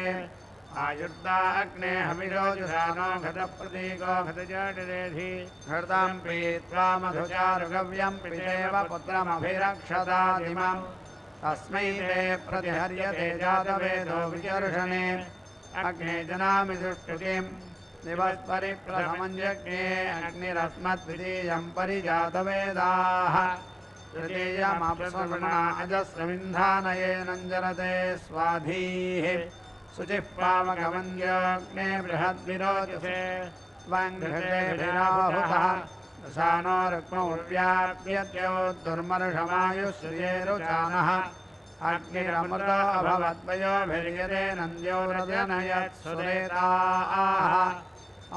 आयुर्दा अग्ने हविरोजुषानो घटप्रतीको घटजाडिरेधि घृतं पीत्वा मधुचारुगव्यं पितेव पुत्रमभिरक्षतादिमम् तस्मै ते प्रतिहर्यते जातवेदो विचर्षणे अग्ने जनामि सुष्टुतिं दिवस्परिप्रथमञ्जज्ञे अग्निरस्मद्वितीयं परिजातवेदाः तृतीयमप्सुर्णा अजस्रविन्धानयेनञ्जरते स्वाधीः शुचिः पावकवन्द्योऽग्ने बृहद्विरोचसे वङ्घृतेभिराहुतः दशानो रुक्मौर्व्याप्यद्यो दुर्मर्षमायुश्रिये रुचानः अग्निरमृत अभवद्वयोभिर्यते नन्द्यो रजनयत्सुरेताः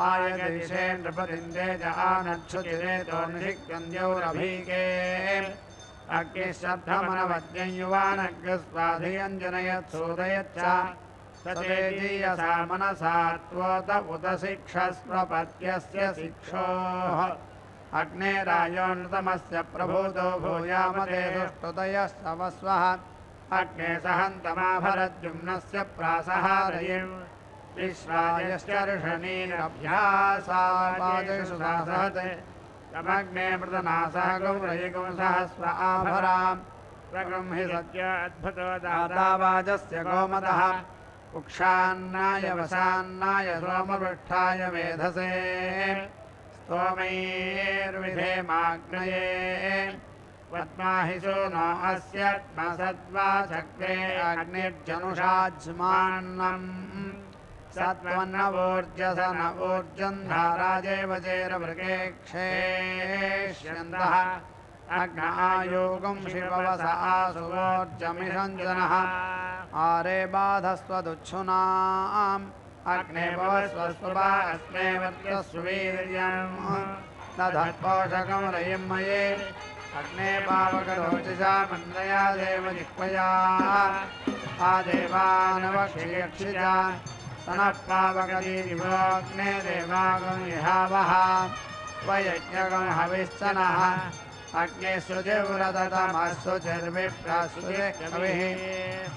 आयदिशे नृपतिन्दे च आनच्छुतिरेतो निषिक्यन्द्यौरभीके अग्निश्रद्धमनवद्यं युवानग्रस्वाधियञ्जनयत्सूदयच्च सतेजीयसा मनसा त्वोत उत शिक्षस्वपत्यस्य शिक्षोः अग्नेरायोनृतमस्य प्रभूतो भूयामते दुष्टुतयस्तवस्वः अग्ने सहन्तमाभरद्युम्नस्य प्रासहारयिम् विश्वायश्चर्षणीरभ्यासापादेषु सासहते तमग्ने मृतनासः गौरयिगुं सहस्व आभराम् प्रगृह्हि सत्य अद्भुतो दातावाजस्य गोमतः उक्षान्नाय वसान्नाय सोमपृष्ठाय मेधसे स्तोमैर्विधेमाग्नये पद्माहिषो नो अस्यत्मसद्वा चक्रे अग्निर्जनुषाज्मान्नम् सत्त्वन्नवोर्जस न ऊर्जन्धाराजेव चेरवृके क्षेष्यन्तः अग्न आयोगं शिववस आसुवोर्जमिषञ्जनः आरे बाधस्वदुच्छुनाम् अग्ने भवस्वस्वपा अस्मे वर्तस्वीर्यम् दधत्पोषकं रयिं मये अग्ने पावकरोचिषा मन्द्रया देव जिह्वया आदेवानवक्षयक्षिजा सनः पावकदीदिवोऽग्ने देवागं इहावः त्वयज्ञगं हविश्चनः अग्ने शुचिव्रततमः कविः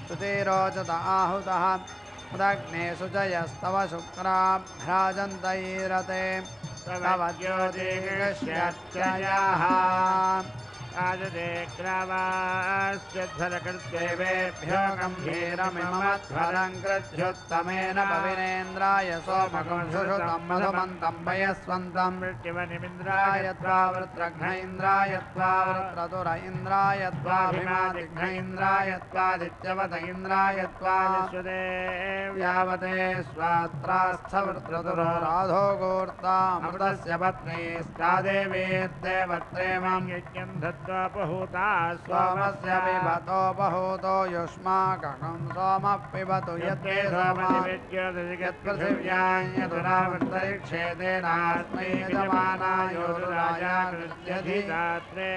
श्रुतिरोचत आहुतः उदग्ने शुचयस्तव शुक्राभ्राजन्तैरते तव ज्योतिर्गस्यत्ययाः आददे ग्रावास्यध्वरकृत्येवेभ्यो गम्भीरमिमध्वरं कृत्युत्तमेन पविनेन्द्राय सोमकं शुश्रुतं मधुमन्तं पयस्वन्तं मृत्युवनिमिन्द्राय त्वा वृत्रघ्न इन्द्राय त्वा वृत्रतुर इन्द्राय त्वाभिमादिघ्न इन्द्राय त्वादित्यवत इन्द्राय त्वा विश्वदेव्यावते स्वात्रास्थवृत्रतुरो राधो गोर्तामृतस्य पत्नीस्ता देवीर्देवत्रे मां यज्ञं दत्त्वा बहुता सोमस्य पिबतो बहुतो युष्माकं सोमः पिबतु यत्ते सोमपृथिव्यां यदुरावृन्तरिक्षे तेनास्मै यजमानायोरुराजा कृत्यधिदात्रे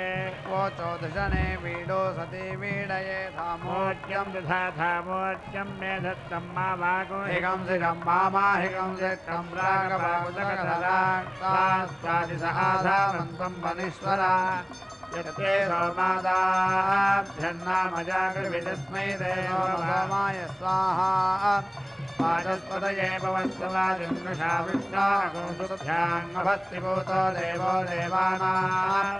वोचोदशने वीडो सती वीडये धामोज्यं दधाधामोज्यं मे दत्तं मा वागो हिकं सिकं मामाहिकं सिक्तं रागभागुतकधराक्तास्तादिसहाधावन्तं वनीश्वरा यत्ते सोमादाभ्यन्नामजागृविदस्मै देवो सोमाय स्वाहा वाचस्पतये भवस्तवाजन्मषा विष्णागुंसुभ्याङ्गभस्तिभूतो देवो देवानां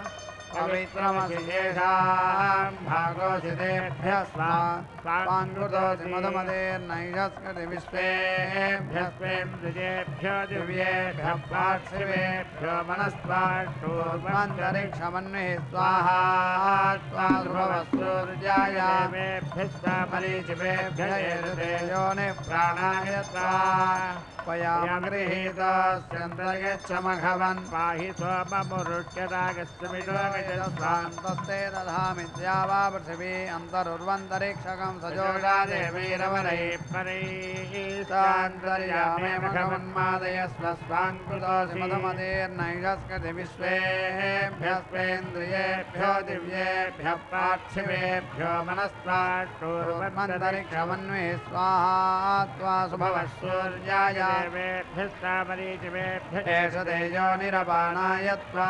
पवित्रमसि येषां भागोऽसि तेभ्यः स्वाङ्कृतोऽसि मधुमतेर्नैषस्कृति विश्वेभ्यः स्वेन्द्रियेभ्यो दिव्येभ्यः पार्थिवेभ्यो मनस्त्वाष्टोर्वन्तरिक्षमन्विः स्वाहा त्वा ध्रुवसूर्याय मरीचिभेभ्य एतदेयोनिः प्राणाय त्वा पयामगृहीतस्यन्तर्गच्छमघवन् पाहि सोममुरुष्यदागस्मिडोमिजस्वान्तस्ते दधामि द्यावा पृथिवी अन्तरुर्वन्तरिक्षकं सजोषा देवीरवरैः परैः सान्तर्यामे मघवन्मादयस्व स्वाङ्कृतोऽसि मधुमतेर्नैषस्कृति विश्वेभ्यः स्वेन्द्रियेभ्यो दिव्येभ्यः पार्थिवेभ्यो मनस्त्वाष्टोर्वन्तरिक्षमन्विः स्वाहा त्वा सुभवः सूर्याय एष तेजो निरपाणाय त्वा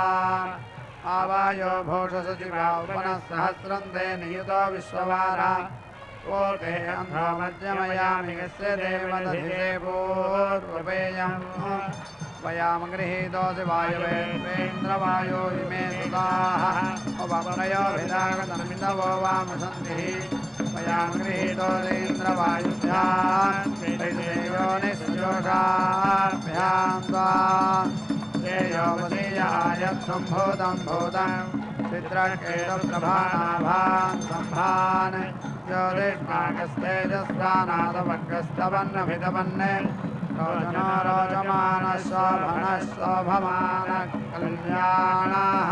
आवायो भूषसुचिवा उपनः सहस्रं ते नियुतो विश्ववारा ओटे अन्धो मध्यमयामि यस्य देवदधिते पूर्वपेयम् वयामगृहीतोऽसि वायुवेन्द्रवायो इमे सुताः उपप्रयोभिदागतमिन्दवो वामसन्तिः वयामगृहीतोऽसीन्द्रवायुभ्यां निःसजोषाभ्यां त्वा यत्सम्भूतं भूतं चित्रकेतप्रभानाभान् सम्भान् ज्योतिष्माकस्तेजस्वानादवग्रस्तवन्नभितवन् रोचनो रोचमानः शोभनः शोभमानः कल्याणः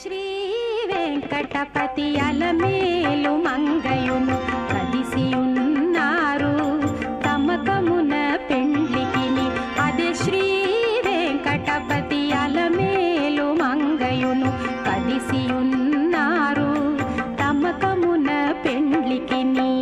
శ్రీ వెంకటపతి అలమేలు మంగయును కదిసియున్నారు తమకమున పెండ్లికిని అదే శ్రీ వెంకటపతి అలమేలు మంగయును కదిసియున్నారు తమకమున పెండ్లికిని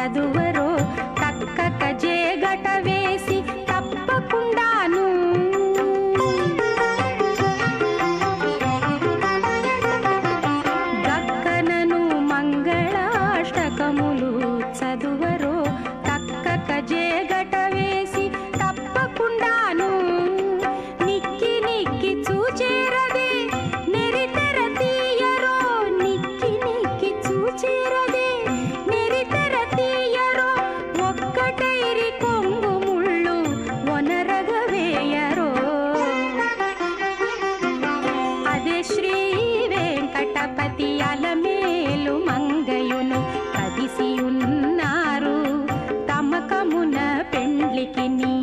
చదువరో తక్కక జేగట వేసి తప్పకుండాను గక్కనను మంగళాష్టకములు చదువరో తక్కక జేగట వేసి తప్పకుండాను నిక్కి నిక్కి చూచేరదే నెరితెర తీయరో నిక్కి నిక్కి చూచేరదే నెరితెర తీయరో ఒక్కటైరి కొంగు ముళ్ళు ఒనరగవేయరో అదే శ్రీ వెంకటపతి అలమేలు మంగయును కదిసియున్నారు తమకమున పెండ్లికిని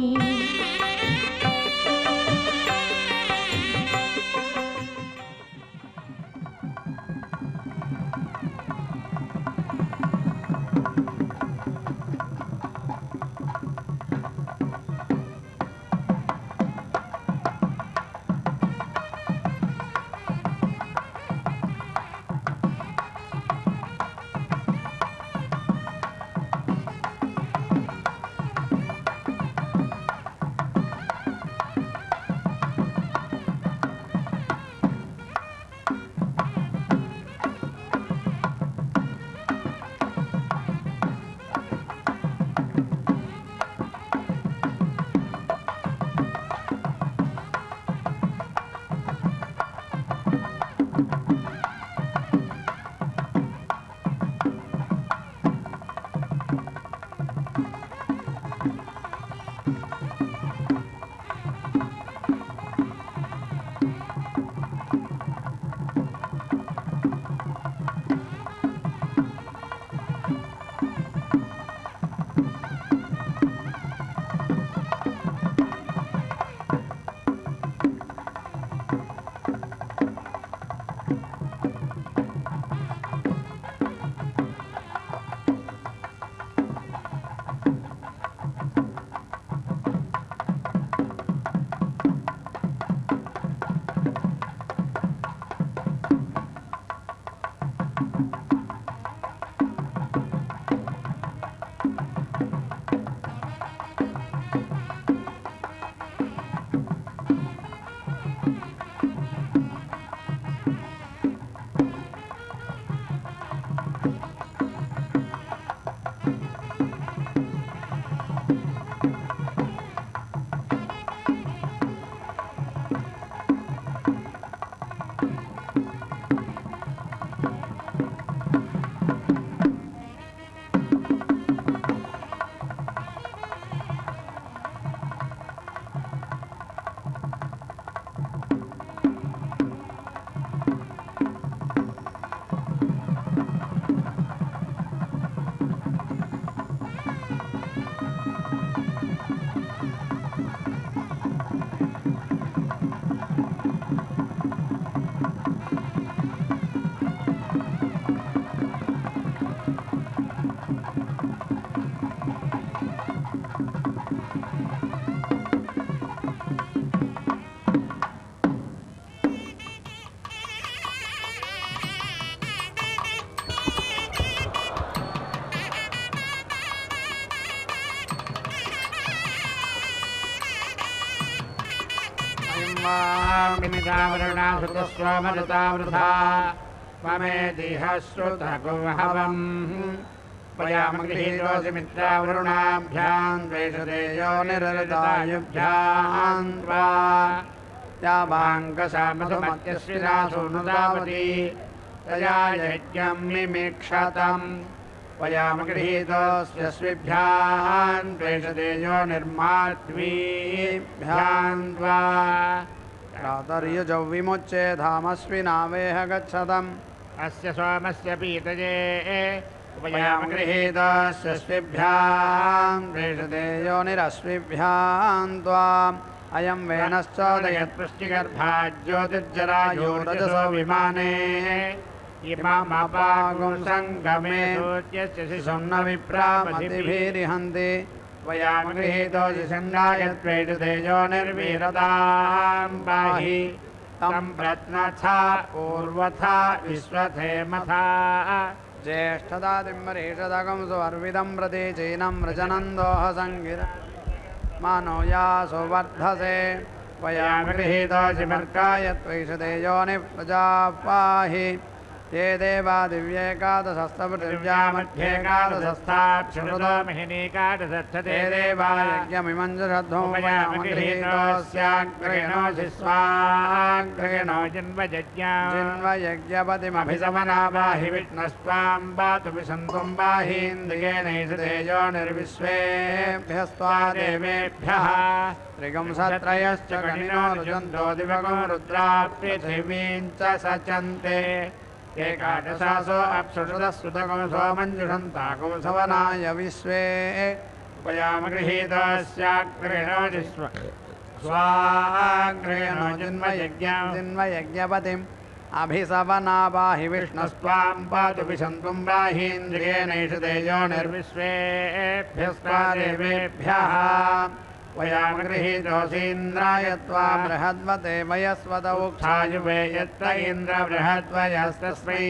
विनिदावरुणासुतस्वामरुतावृथा ममेदिह श्रुतगुहवम् वयामगृहीतोऽसि मित्रावरुणाभ्यां द्वेषदेयो निरृतायुभ्यां त्वा यावाङ्कसामसुमत्यस्विरासूनुदावती तया यज्ञं मिमीक्षतम् वयामगृहीतोऽस्य स्विभ्यां द्वेषदेयो निर्माद्वीभ्यां त्वा प्रातर्युजौ विमुच्ये धामस्विनावेह गच्छतम् अस्य सोमस्य पीतये वयामगृहीतोऽस्य स्विभ्यां द्वेषदेयो निरस्विभ्यां त्वाम् अयं वेनश्चोदयत्पुष्टिगर्भात् ज्योतिर्जरायो रजसो विमाने इमामपागुं सङ्गमे सूच्यस्य शिशुं न विप्रामतिभिरिहन्ति वयामगृहीतोऽसि सन्नायत्वेषुतेजो निर्वीरतां पाहि तं प्रत्नथा पूर्वथा विश्वथेमथा ज्येष्ठदादिं मरीषदगं सुवर्विदं प्रति चीनं रजनन्दोह सङ्गिर मानो यासो वर्धसे वयामि गृहीतोऽसि मर्काय त्वैषते योनिः प्रजा पाहि ये देवा दिव्येकादशस्तपृथिव्यामध्येकादशस्थाक्षुरुतो मिहिनीकादशच्छते देवा यज्ञमिमञ्जुषद्धो वयामि गृहीतोऽस्याग्रेणोऽसि स्वाग्रेणो जिन्वयज्ञपतिमभिसमना पाहि विष्णस्त्वां पातु विशन्त्वं पाहीन्द्रियेणैषु तेजो निर्विश्वेभ्यस्त्वा देवेभ्यः त्रिगं सत्रयश्च गणिनो रुजन्तो दिवगं रुद्रापृथिवीं च सचन्ते एकादशासो अप्सुषुतः सोमञ्जुषन्ताकं सवनाय विश्वे उपयाम गृहीतस्याग्रेणो स्वाग्रेणो जिन्वयज्ञपतिम् अभिसवना पाहि विष्णस्त्वां पातु विशन्त्वं पाहीन्द्रियेणैषु तेजो निर्विश्वेभ्यस्त्वा देवेभ्यः वयाम गृहीतोऽसीन्द्राय त्वा बृहद्वते वयस्वत उक्षायुवे यत्त इन्द्र बृहद्वयस्तस्मै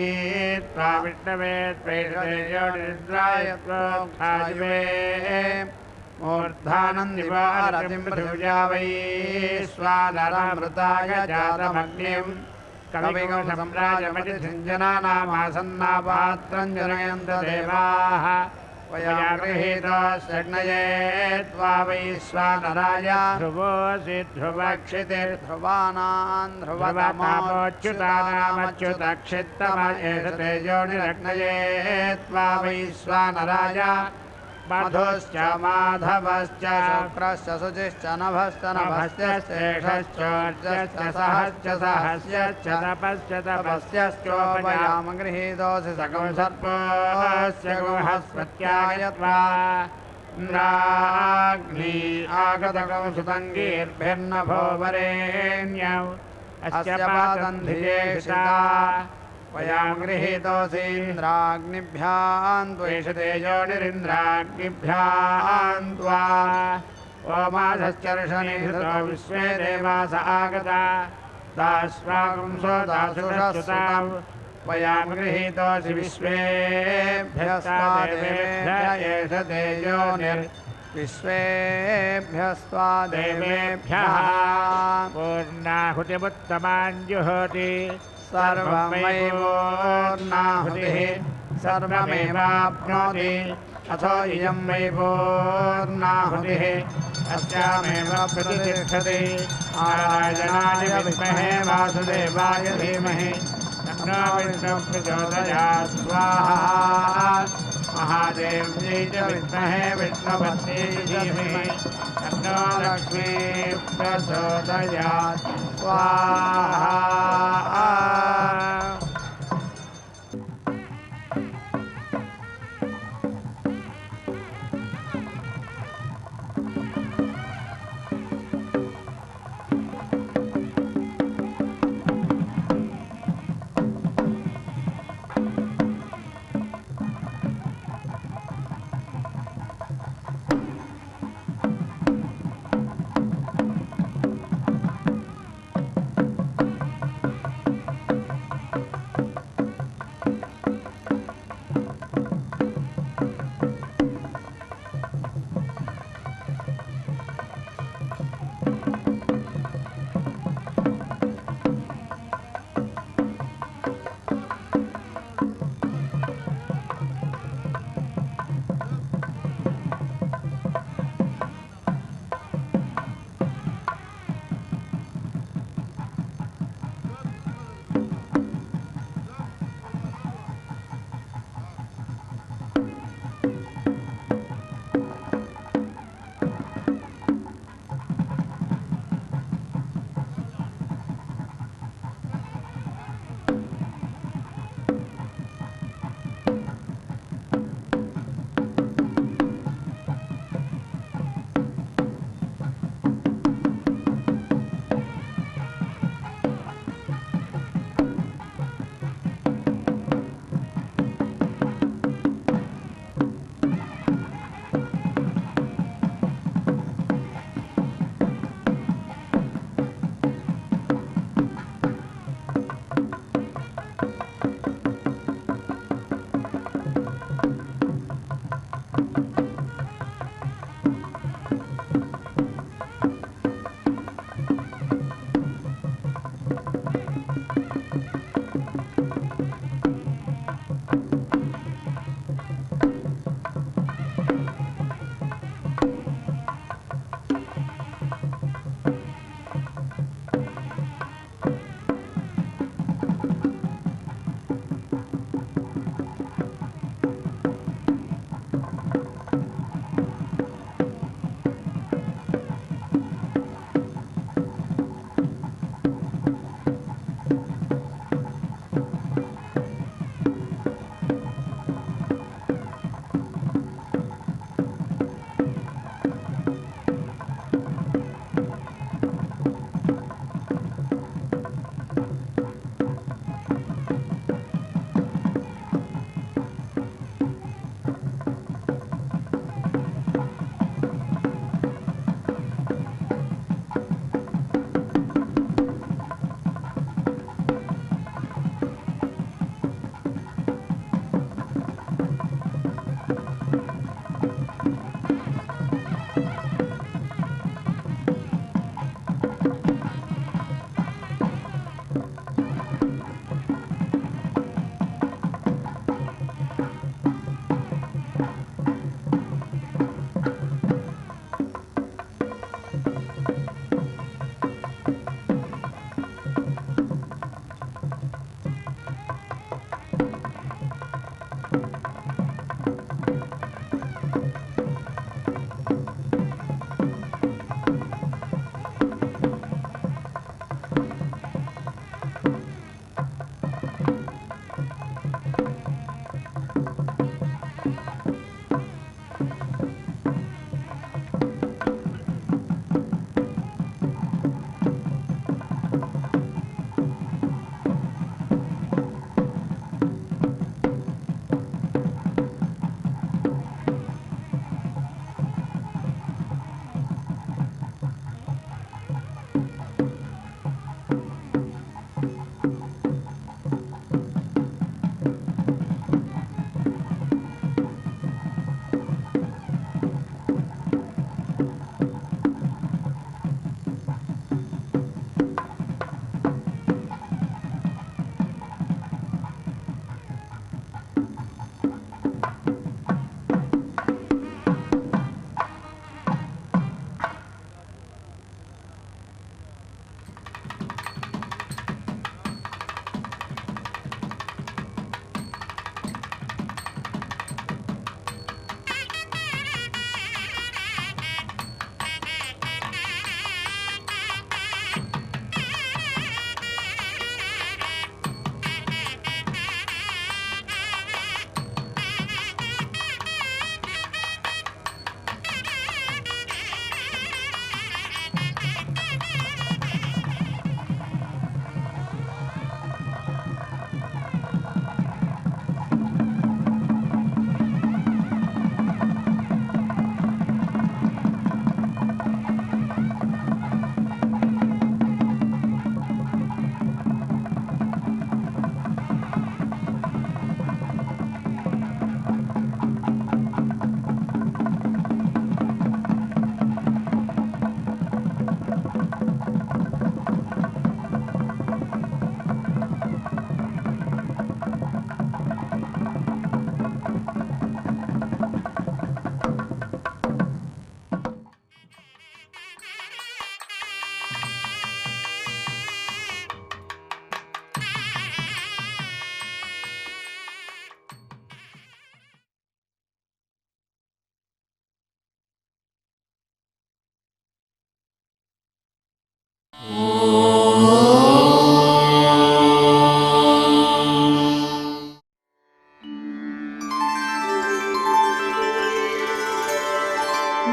त्वा विष्णवे त्वैषतेजोनिन्द्राय त्वोक्षायुवे मूर्धानन्दिवारतिं पृथिव्या वै स्वादरमृताय जातमग्निं कविगं सम्राजमतिसिञ्जनानामासन्नापात्रं जनयन्त देवाः वया गृहीतोऽस्यग्नये त्वा वैश्वानराय ध्रुवोऽसि ध्रुवक्षितिर्ध्रुवानां ध्रुवतामोच्युतानामच्युतक्षित्तम एष तेजोनिरग्नये त्वा वैश्वानराय मधुश्च माधवश्च शुक्रश्च शुचिश्च नभश्च नभश्चेषश्चोर्जश्च सहश्च सहस्यश्च तपश्च तपस्यश्चोपयाम गृहीतोऽसि सकं सर्पस्य गुहस्पत्याय त्वा इन्द्राग्नि आगतकं सुतङ्गीर्भिर्नभो वरेण्यौ अस्य पातं धियेषिता वयां गृहीतोऽसीन्द्राग्निभ्यां त्वेष तेजोनिरिन्द्राग्निभ्यां त्वा ओमाधश्चर्षनिहृतो विश्वे देवास आगता दाश्वागं सोदासुषस्तां वयां गृहीतोऽसि विश्वेभ्यस्त्वा देवेभ्य एष तेजोनिर्विश्वेभ्यस्त्वा देवेभ्यः पूर्णाहुतिमुत्तमाञ्जुहोति सर्वमेवोर्नाहुतिः सर्वमेवाप्नोति अथो इयं वै पूर्णाहुतिः अस्यामेव प्रतिष्ठति आराधनाय विद्महे वासुदेवाय धीमहि तन्नो विष्णुः प्रचोदयात् स्वाहा महादेव्यै च विद्महे विष्णुपत्न्यै धीमहि तन्नो लक्ष्मीः प्रचोदयात् स्वाहा।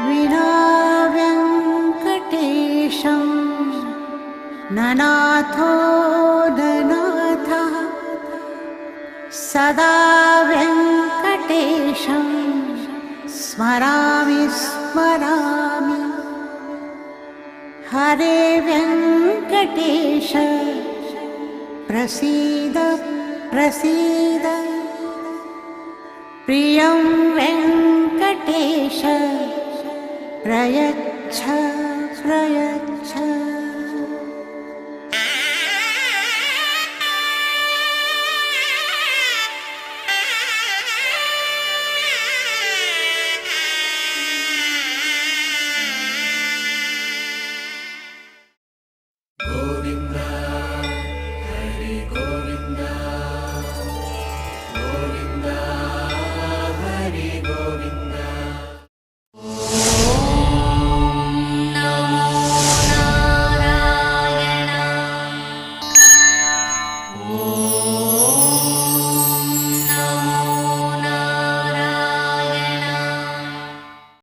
विना वेङ्कटेशं ननाथो ननाथः सदा वेङ्कटेशं स्मरामि स्मरामि हरे वेङ्कटेश प्रसीद प्रसीद प्रियं वेङ्कटेश प्रयच्छ प्रयच्छ